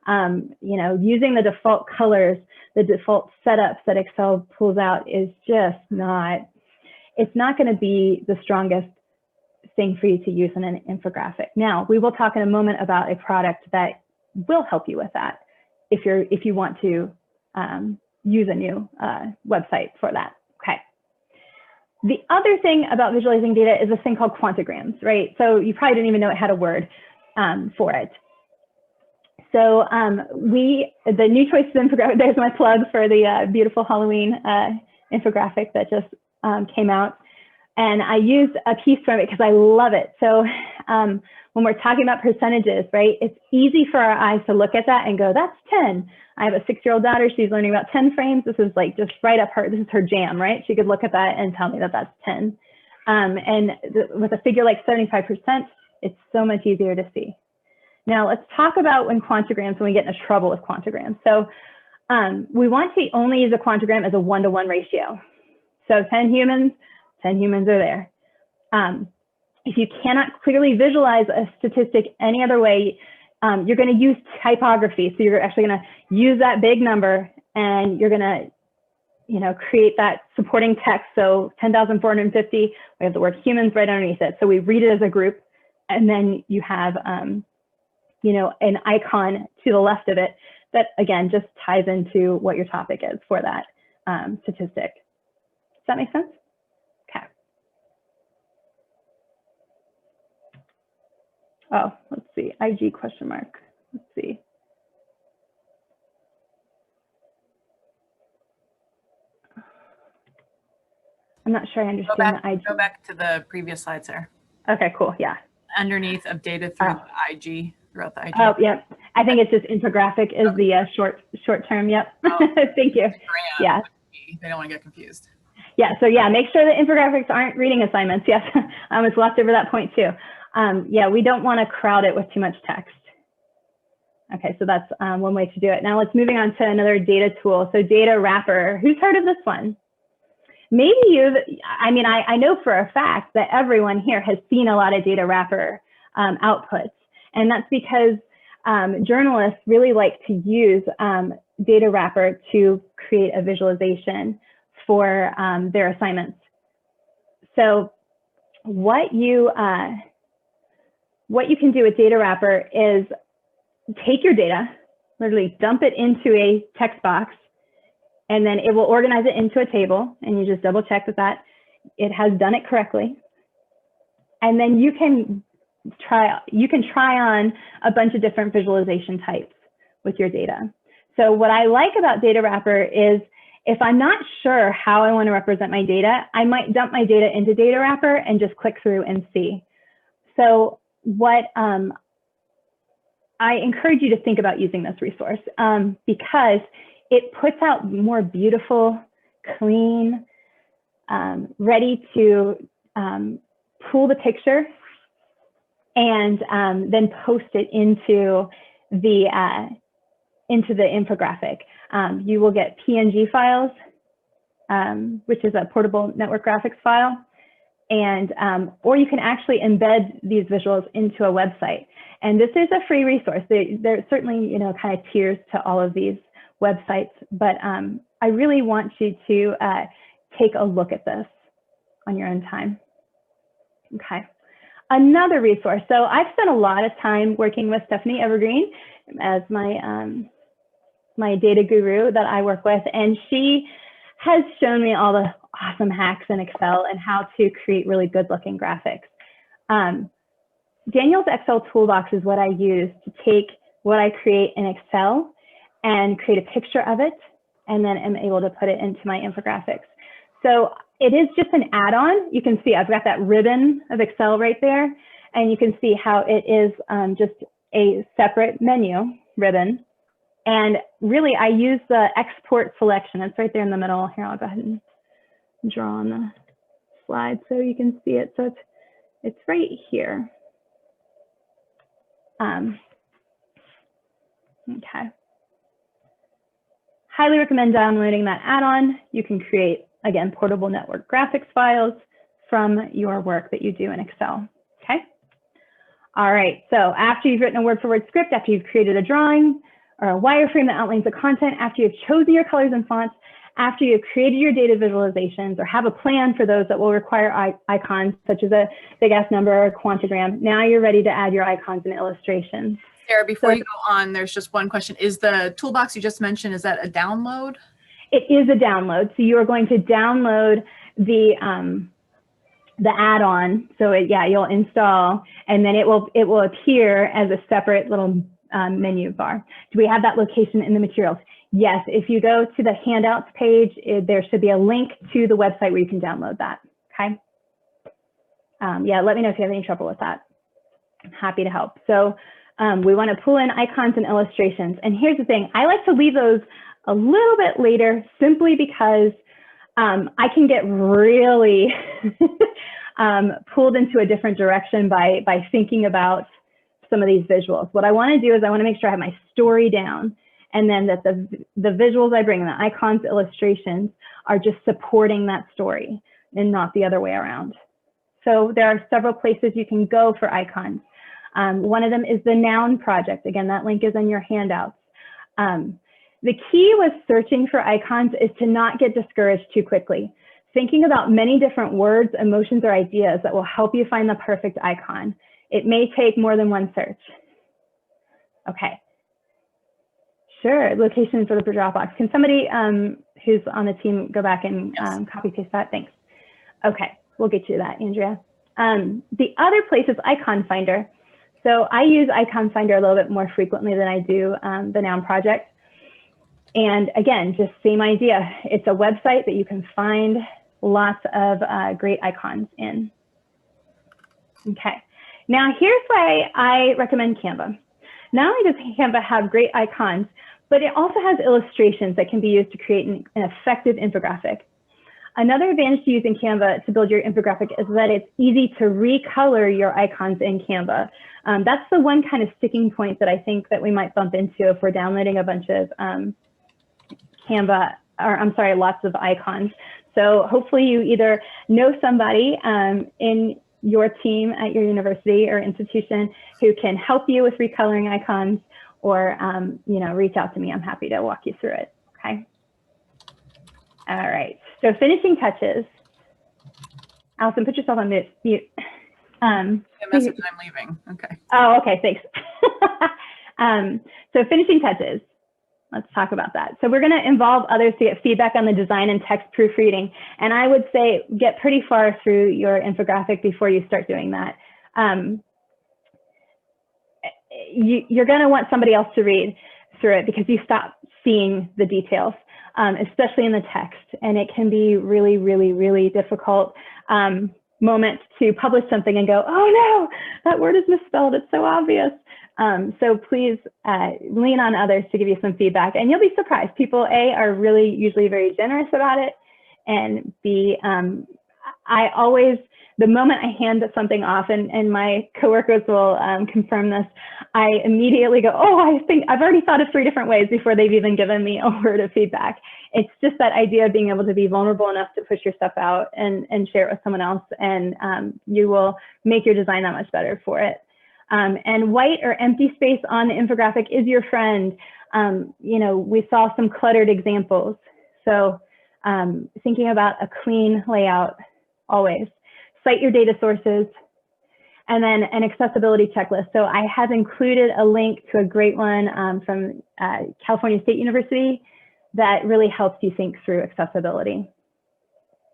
You know, using the default colors, the default setups that Excel pulls out is just not, it's not going to be the strongest thing for you to use in an infographic. Now, we will talk in a moment about a product that will help you with that if you want to use a new website for that. Okay. The other thing about visualizing data is this thing called quantograms, right? So you probably didn't even know it had a word for it. So the New Choices infographic, there's my plug for the beautiful Halloween infographic that just came out. And I used a piece from it because I love it. So when we're talking about percentages, right, it's easy for our eyes to look at that and go, that's 10. I have a 6-year-old daughter. She's learning about 10 frames. This is like just right up her, this is her jam, right? She could look at that and tell me that that's 10. With a figure like 75%, it's so much easier to see. Now let's talk about when we get into trouble with quantograms. So we want to only use a quantogram as a 1-to-1 ratio. So 10 humans are there. If you cannot clearly visualize a statistic any other way, you're going to use typography. So you're actually going to use that big number and you're going to, you know, create that supporting text. So 10,450, we have the word humans right underneath it. So we read it as a group, and then you have, you know, an icon to the left of it that again just ties into what your topic is for that statistic. Does that make sense? Okay. Oh, let's see, IG question mark. Let's see. I'm not sure I understand the IG. Go back to the previous slide, Sarah. Okay, cool, yeah. Underneath of data through the IG, throughout the IG. Oh, yep. I think it's just infographic is the short term, yep. Oh, thank you. Yeah. They don't want to get confused. Yeah, so yeah, make sure that infographics aren't reading assignments. Yes, I was glossed over that point too. Yeah, we don't want to crowd it with too much text. Okay, so that's one way to do it. Now let's moving on to another data tool. So data wrapper, who's heard of this one? Maybe I know for a fact that everyone here has seen a lot of data wrapper outputs. And that's because journalists really like to use data wrapper to create a visualization for their assignments. So what you can do with data wrapper is take your data, literally dump it into a text box, and then it will organize it into a table, and you just double check that it has done it correctly. And then you can try on a bunch of different visualization types with your data. So what I like about data wrapper is if I'm not sure how I want to represent my data, I might dump my data into data wrapper and just click through and see. So what I encourage you to think about using this resource because it puts out more beautiful, clean, ready to pull the picture and then post it into the infographic. You will get PNG files, which is a portable network graphics file, and or you can actually embed these visuals into a website. And this is a free resource. There's certainly kind of tiers to all of these websites, but I really want you to take a look at this on your own time. Okay. Another resource. So I've spent a lot of time working with Stephanie Evergreen as my my data guru that I work with, and she has shown me all the awesome hacks in Excel and how to create really good looking graphics. Daniel's Excel Toolbox is what I use to take what I create in Excel and create a picture of it, and then am able to put it into my infographics. So it is just an add-on. You can see I've got that ribbon of Excel right there, and you can see how it is just a separate menu ribbon. And really, I use the export selection. It's right there in the middle. Here, I'll go ahead and draw on the slide so you can see it. So it's right here. Okay. Highly recommend downloading that add-on. You can create again, portable network graphics files from your work that you do in Excel, okay? All right, so after you've written a word-for-word script, after you've created a drawing or a wireframe that outlines the content, after you've chosen your colors and fonts, after you've created your data visualizations or have a plan for those that will require icons, such as a big ass number or a quantigram, now you're ready to add your icons and illustrations. Sarah, before you go on, there's just one question. Is the toolbox you just mentioned, is that a download? It is a download. So you are going to download the add-on. So yeah, you'll install, and then it will appear as a separate little menu bar. Do we have that location in the materials? Yes. If you go to the handouts page, there should be a link to the website where you can download that. Okay. Yeah, let me know if you have any trouble with that. I'm happy to help. So we want to pull in icons and illustrations. And here's the thing, I like to leave those a little bit later simply because I can get really pulled into a different direction by thinking about some of these visuals. What I want to do is I want to make sure I have my story down, and then that the visuals I bring, the icons, illustrations, are just supporting that story and not the other way around. So there are several places you can go for icons. One of them is the Noun project. Again, that link is in your handouts. The key with searching for icons is to not get discouraged too quickly. Thinking about many different words, emotions, or ideas that will help you find the perfect icon. It may take more than one search. Okay. Sure, location for the Dropbox. Can somebody who's on the team go back and copy paste that? Thanks. Okay, we'll get you that, Andrea. The other place is Icon Finder. So I use Icon Finder a little bit more frequently than I do the Noun project. And again, just same idea. It's a website that you can find lots of great icons in. Okay, now here's why I recommend Canva. Not only does Canva have great icons, but it also has illustrations that can be used to create an effective infographic. Another advantage to using Canva to build your infographic is that it's easy to recolor your icons in Canva. That's the one kind of sticking point that I think that we might bump into if we're downloading a bunch of Canva, or I'm sorry, lots of icons. So hopefully you either know somebody in your team at your university or institution who can help you with recoloring icons, or you know, reach out to me. I'm happy to walk you through it. Okay. All right. So finishing touches. Alison, put yourself on mute. A message I'm leaving. Okay. Oh, okay. Thanks. So finishing touches. Let's talk about that. So we're going to involve others to get feedback on the design and text proofreading. And I would say get pretty far through your infographic before you start doing that. You're going to want somebody else to read through it because you stop seeing the details, especially in the text. And it can be really, really, really difficult moment to publish something and go, oh no, that word is misspelled. It's so obvious. So please lean on others to give you some feedback, and you'll be surprised. People, A, are really usually very generous about it, and B, I always, the moment I hand something off, and my coworkers will confirm this, I immediately go, oh, I think I've already thought of 3 different ways before they've even given me a word of feedback. It's just that idea of being able to be vulnerable enough to push your stuff out and share it with someone else, and you will make your design that much better for it. And white or empty space on the infographic is your friend. You know, we saw some cluttered examples. So thinking about a clean layout always. Cite your data sources, and then an accessibility checklist. So I have included a link to a great one from California State University that really helps you think through accessibility.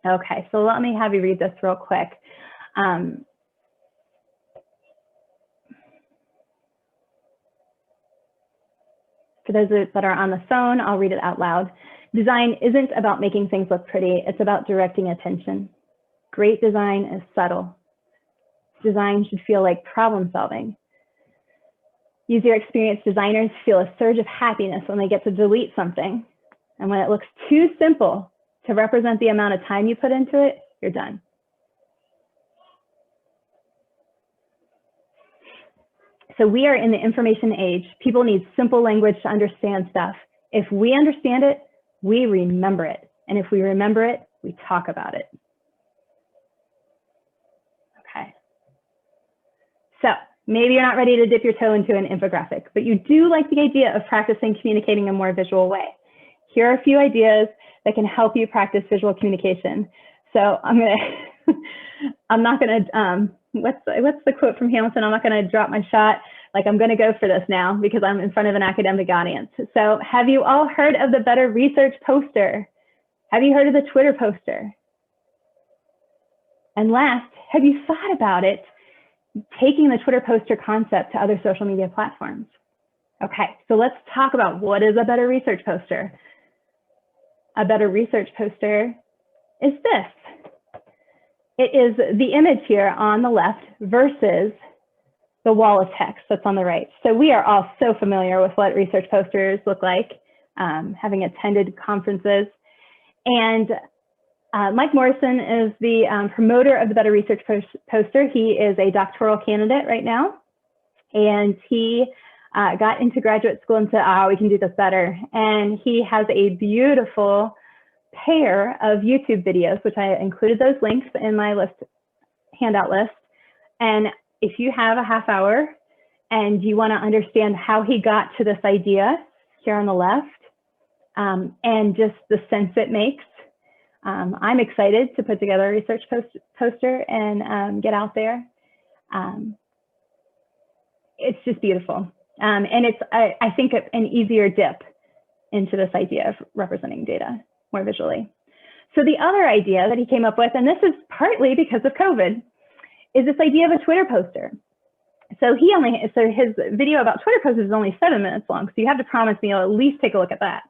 Okay, so let me have you read this real quick. For those that are on the phone, I'll read it out loud. Design isn't about making things look pretty, it's about directing attention. Great design is subtle. Design should feel like problem solving. User experienced designers feel a surge of happiness when they get to delete something. And when it looks too simple to represent the amount of time you put into it, you're done. So we are in the information age. People need simple language to understand stuff. If we understand it, we remember it. And if we remember it, we talk about it. Okay. So maybe you're not ready to dip your toe into an infographic, but you do like the idea of practicing communicating in a more visual way. Here are a few ideas that can help you practice visual communication. So I'm not gonna, what's the quote from Hamilton? I'm not gonna drop my shot. Like, I'm gonna go for this now because I'm in front of an academic audience. So have you all heard of the Better Research poster? Have you heard of the Twitter poster? And last, have you thought about it, taking the Twitter poster concept to other social media platforms? Okay, so let's talk about what is a Better Research poster. A Better Research poster is this. It is the image here on the left versus the wall of text that's on the right. So we are all so familiar with what research posters look like, having attended conferences. And Mike Morrison is the promoter of the Better Research poster. He is a doctoral candidate right now. And he got into graduate school and said, we can do this better. And he has a beautiful pair of YouTube videos, which I included those links in my handout list. And if you have a half hour and you want to understand how he got to this idea here on the left, and just the sense it makes, I'm excited to put together a research poster and get out there. It's just beautiful. And it's, I think, an easier dip into this idea of representing data more visually. So the other idea that he came up with, and this is partly because of COVID, is this idea of a Twitter poster. So his video about Twitter posters is only 7 minutes long, so you have to promise me you'll at least take a look at that.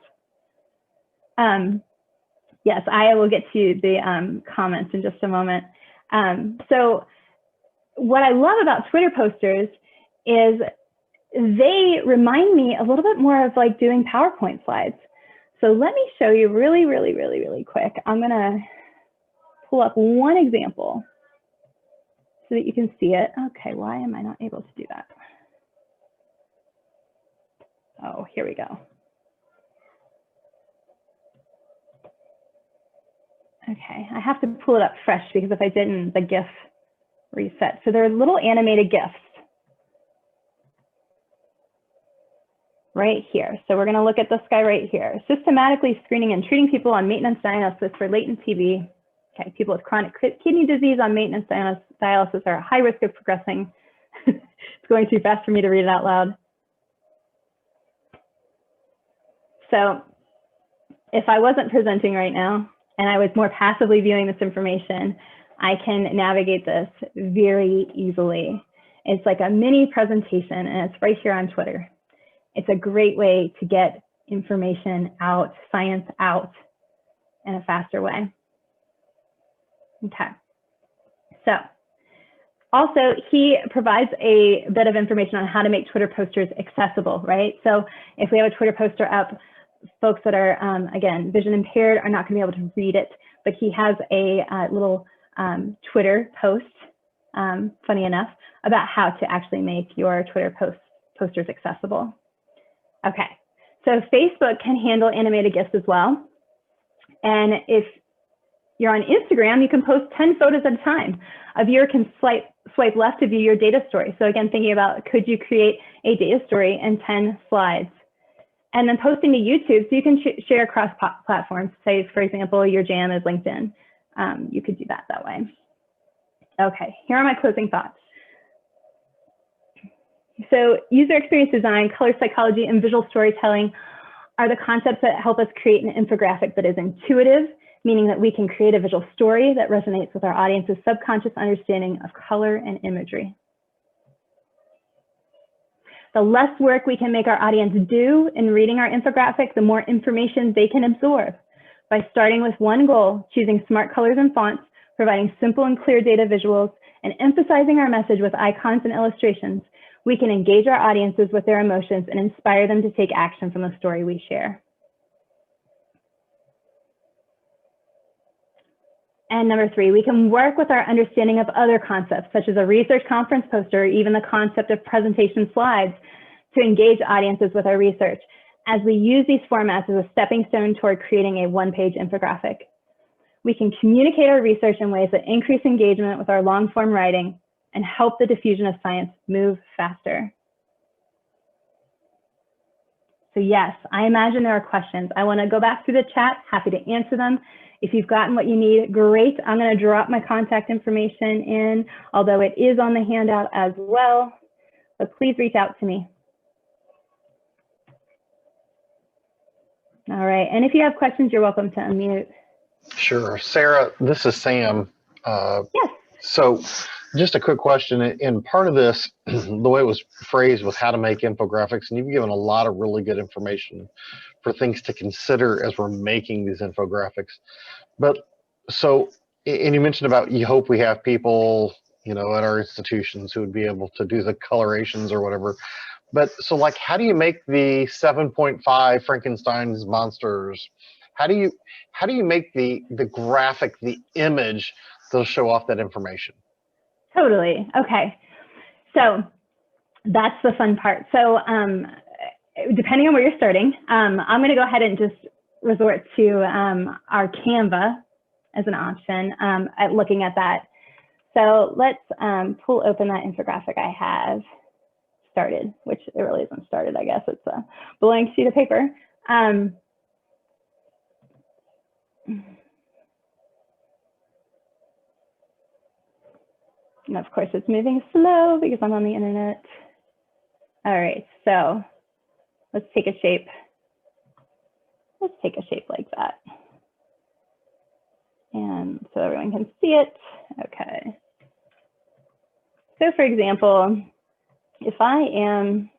Yes, I will get to the comments in just a moment. So what I love about Twitter posters is they remind me a little bit more of like doing PowerPoint slides. So let me show you really quick. I'm gonna pull up one example so that you can see it. Okay, why am I not able to do that? Oh, here we go. Okay, I have to pull it up fresh because if I didn't, the GIF reset. So they're little animated GIFs right here. So we're gonna look at this guy right here. Systematically screening and treating people on maintenance dialysis for latent TB. Okay, people with chronic kidney disease on maintenance dialysis are at high risk of progressing. It's going too fast for me to read it out loud. So if I wasn't presenting right now and I was more passively viewing this information, I can navigate this very easily. It's like a mini presentation and it's right here on Twitter. It's a great way to get information out, science out in a faster way. Okay, so also he provides a bit of information on how to make Twitter posters accessible, right? So if we have a Twitter poster up, folks that are, again, vision impaired are not gonna be able to read it, but he has a little Twitter post, funny enough, about how to actually make your Twitter posters accessible. Okay, so Facebook can handle animated GIFs as well. And if you're on Instagram, you can post 10 photos at a time. A viewer can swipe left to view your data story. So again, thinking about, could you create a data story in 10 slides? And then posting to YouTube, so you can share across platforms. Say, for example, your jam is LinkedIn. You could do that way. Okay, here are my closing thoughts. So user experience design, color psychology, and visual storytelling are the concepts that help us create an infographic that is intuitive, meaning that we can create a visual story that resonates with our audience's subconscious understanding of color and imagery. The less work we can make our audience do in reading our infographic, the more information they can absorb. By starting with one goal, choosing smart colors and fonts, providing simple and clear data visuals, and emphasizing our message with icons and illustrations, we can engage our audiences with their emotions and inspire them to take action from the story we share. And number 3, we can work with our understanding of other concepts, such as a research conference poster, or even the concept of presentation slides, to engage audiences with our research, as we use these formats as a stepping stone toward creating a one-page infographic. We can communicate our research in ways that increase engagement with our long-form writing and help the diffusion of science move faster. So yes, I imagine there are questions. I want to go back through the chat, happy to answer them. If you've gotten what you need, great. I'm going to drop my contact information in, although it is on the handout as well. But please reach out to me. All right, and if you have questions, you're welcome to unmute. Sure. Sarah, this is Sam. Yes. So just a quick question. In part of this, the way it was phrased was how to make infographics, and you've given a lot of really good information for things to consider as we're making these infographics. But so, and you mentioned about you hope we have people, you know, at our institutions who would be able to do the colorations or whatever. But so like, how do you make the 7.5 Frankenstein's monsters? How do you make the graphic, the image that'll show off that information? Totally. Okay. So that's the fun part. So depending on where you're starting, I'm going to go ahead and just resort to our Canva as an option at looking at that. So let's pull open that infographic I have started, which it really isn't started. I guess it's a blank sheet of paper. And of course, it's moving slow because I'm on the internet. All right, so let's take a shape. Let's take a shape like that. And so everyone can see it. Okay. So for example, if I am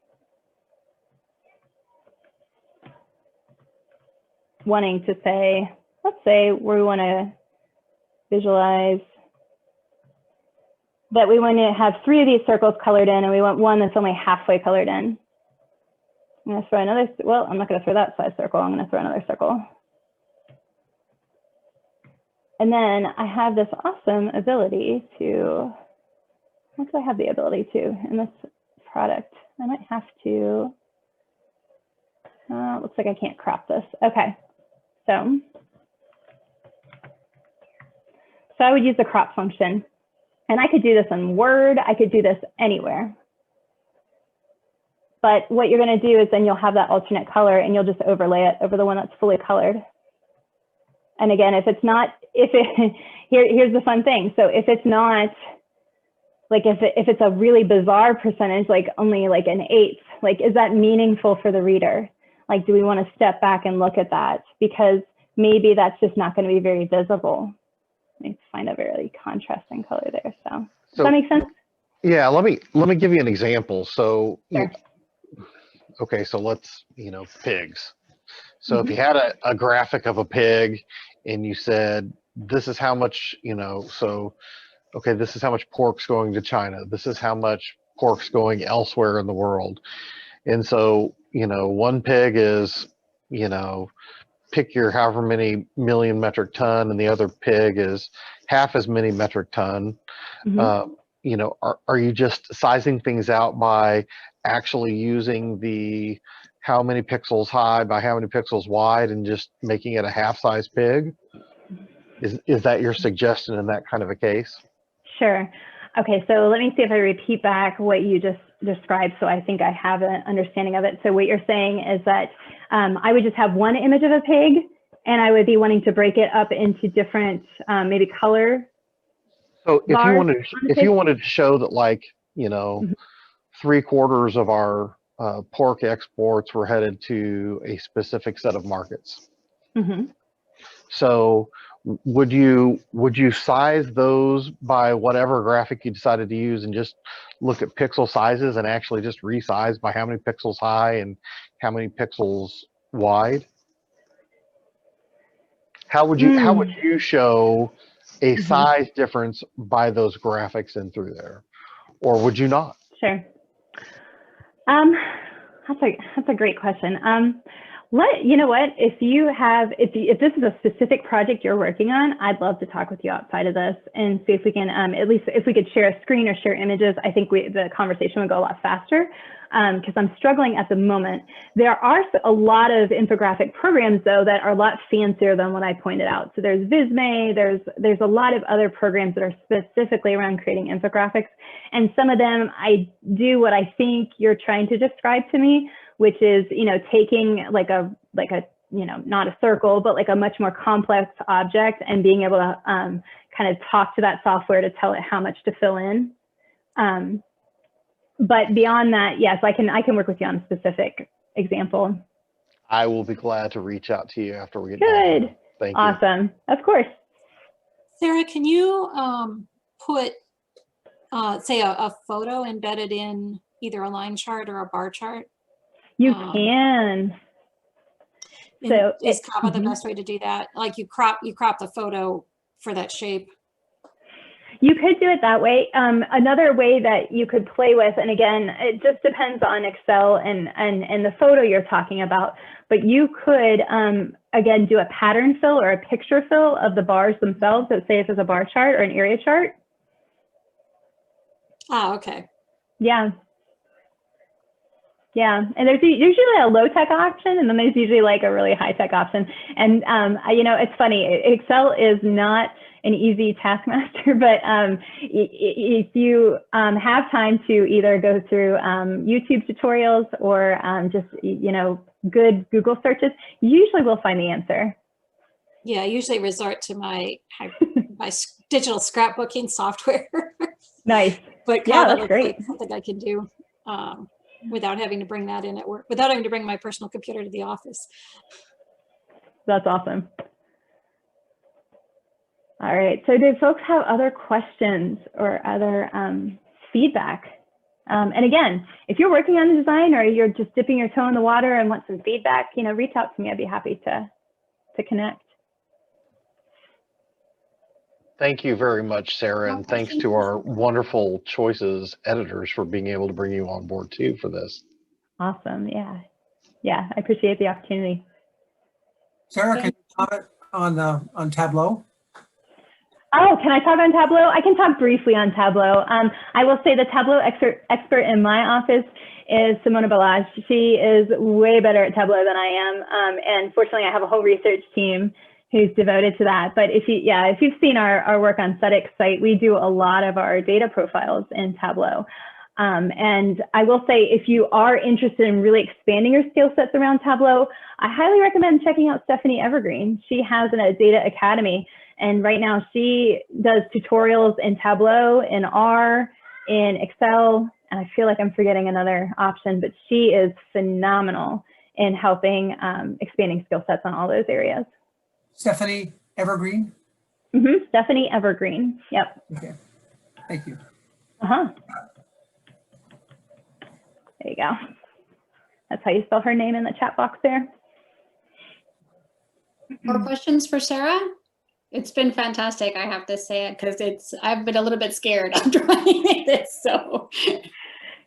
wanting to say, let's say we want to visualize that we want to have 3 of these circles colored in, and we want one that's only halfway colored in. I'm going to throw another, well, I'm not going to throw that size circle. I'm going to throw another circle. And then I have this awesome ability to, what do I have the ability to in this product? I might have to, looks like I can't crop this. Okay, so I would use the crop function. And I could do this in Word, I could do this anywhere. But what you're going to do is then you'll have that alternate color and you'll just overlay it over the one that's fully colored. And again, if it's not, here's the fun thing. So if it's not, like if it's a really bizarre percentage, like only like an 1/8, like is that meaningful for the reader? Like, do we want to step back and look at that? Because maybe that's just not going to be very visible. Let me find a very contrasting color there. So does that make sense? Yeah, let me give you an example. So, Sure. Okay, so let's, pigs. So if you had a graphic of a pig and you said, this is how much, okay, this is how much pork's going to China. This is how much pork's going elsewhere in the world. And so, one pig is, pick your however many million metric ton, and the other pig is half as many metric ton. Are you just sizing things out by actually using the how many pixels high by how many pixels wide and just making it a half-size pig? Is that your suggestion in that kind of a case? Sure. Okay, so let me see if I repeat back what you just described so I think I have an understanding of it. So what you're saying is that I would just have one image of a pig and I would be wanting to break it up into different maybe color. So if you wanted to show that, like, 3/4 of our pork exports were headed to a specific set of markets. So would you size those by whatever graphic you decided to use and just look at pixel sizes and actually just resize by how many pixels high and how many pixels wide? How would you show a size difference by those graphics in through there, or would you not? Sure. That's a great question. You know what, if this is a specific project you're working on, I'd love to talk with you outside of this and see if we can, at least if we could share a screen or share images, I think the conversation would go a lot faster, because I'm struggling at the moment. There are a lot of infographic programs though that are a lot fancier than what I pointed out. So there's Visme, there's a lot of other programs that are specifically around creating infographics. And some of them, I do what I think you're trying to describe to me, which is, taking like a, not a circle, but like a much more complex object and being able to kind of talk to that software to tell it how much to fill in. But beyond that, yes, I can work with you on a specific example. I will be glad to reach out to you after we get Good. done. Thank you. Awesome. Of course. Sarah, can you put, say, a photo embedded in either a line chart or a bar chart? You can. So is Kava the best way to do that? Like you crop the photo for that shape. You could do it that way. Another way that you could play with, and again, it just depends on Excel and the photo you're talking about, but you could, again, do a pattern fill or a picture fill of the bars themselves. So say if it's a bar chart or an area chart. Ah, okay. Yeah. Yeah, and there's usually a low-tech option, and then there's usually like a really high-tech option. And it's funny, Excel is not an easy taskmaster, but if you have time to either go through YouTube tutorials or just good Google searches, you usually will find the answer. Yeah, I usually resort to my digital scrapbooking software. Nice. But yeah, Kava, that's great. like something I can do. Without having to bring that in at work, without having to bring my personal computer to the office. That's awesome. All right, so do folks have other questions or other feedback? And again, if you're working on the design or you're just dipping your toe in the water and want some feedback, reach out to me. I'd be happy to connect. Thank you very much, Sarah, and thanks to our wonderful choices editors for being able to bring you on board too for this. Awesome. Yeah. Yeah, I appreciate the opportunity. Sarah, can you comment on Tableau? Oh, can I talk on Tableau? I can talk briefly on Tableau. I will say the Tableau expert in my office is Simona Balazs. She is way better at Tableau than I am. And fortunately, I have a whole research team who's devoted to that. But if you've seen our work on SETIC's site, we do a lot of our data profiles in Tableau. And I will say, if you are interested in really expanding your skill sets around Tableau, I highly recommend checking out Stephanie Evergreen. She has a data academy, and right now she does tutorials in Tableau, in R, in Excel, and I feel like I'm forgetting another option, but she is phenomenal in helping expanding skill sets on all those areas. Stephanie Evergreen? Mm-hmm. Stephanie Evergreen. Yep. Okay. Thank you. Uh-huh. There you go. That's how you spell her name in the chat box there. More questions for Sarah? It's been fantastic, I have to say it, because I've been a little bit scared after writing this, so.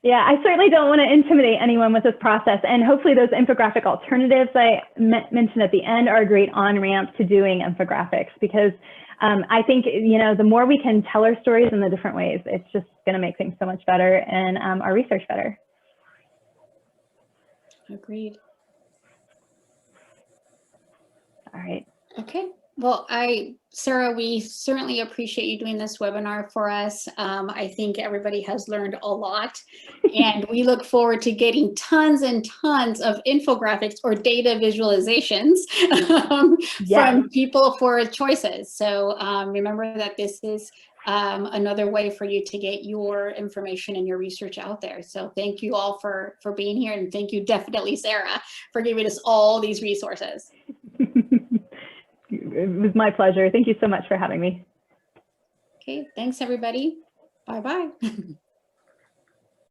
Yeah, I certainly don't want to intimidate anyone with this process. And hopefully those infographic alternatives I mentioned at the end are a great on-ramp to doing infographics, because I think, the more we can tell our stories in the different ways, it's just going to make things so much better and our research better. Agreed. All right. Okay. Well, Sarah, we certainly appreciate you doing this webinar for us. I think everybody has learned a lot, and we look forward to getting tons and tons of infographics or data visualizations from people for choices. So remember that this is another way for you to get your information and your research out there. So thank you all for being here, and thank you definitely, Sarah, for giving us all these resources. It was my pleasure. Thank you so much for having me. Okay, thanks everybody. Bye-bye.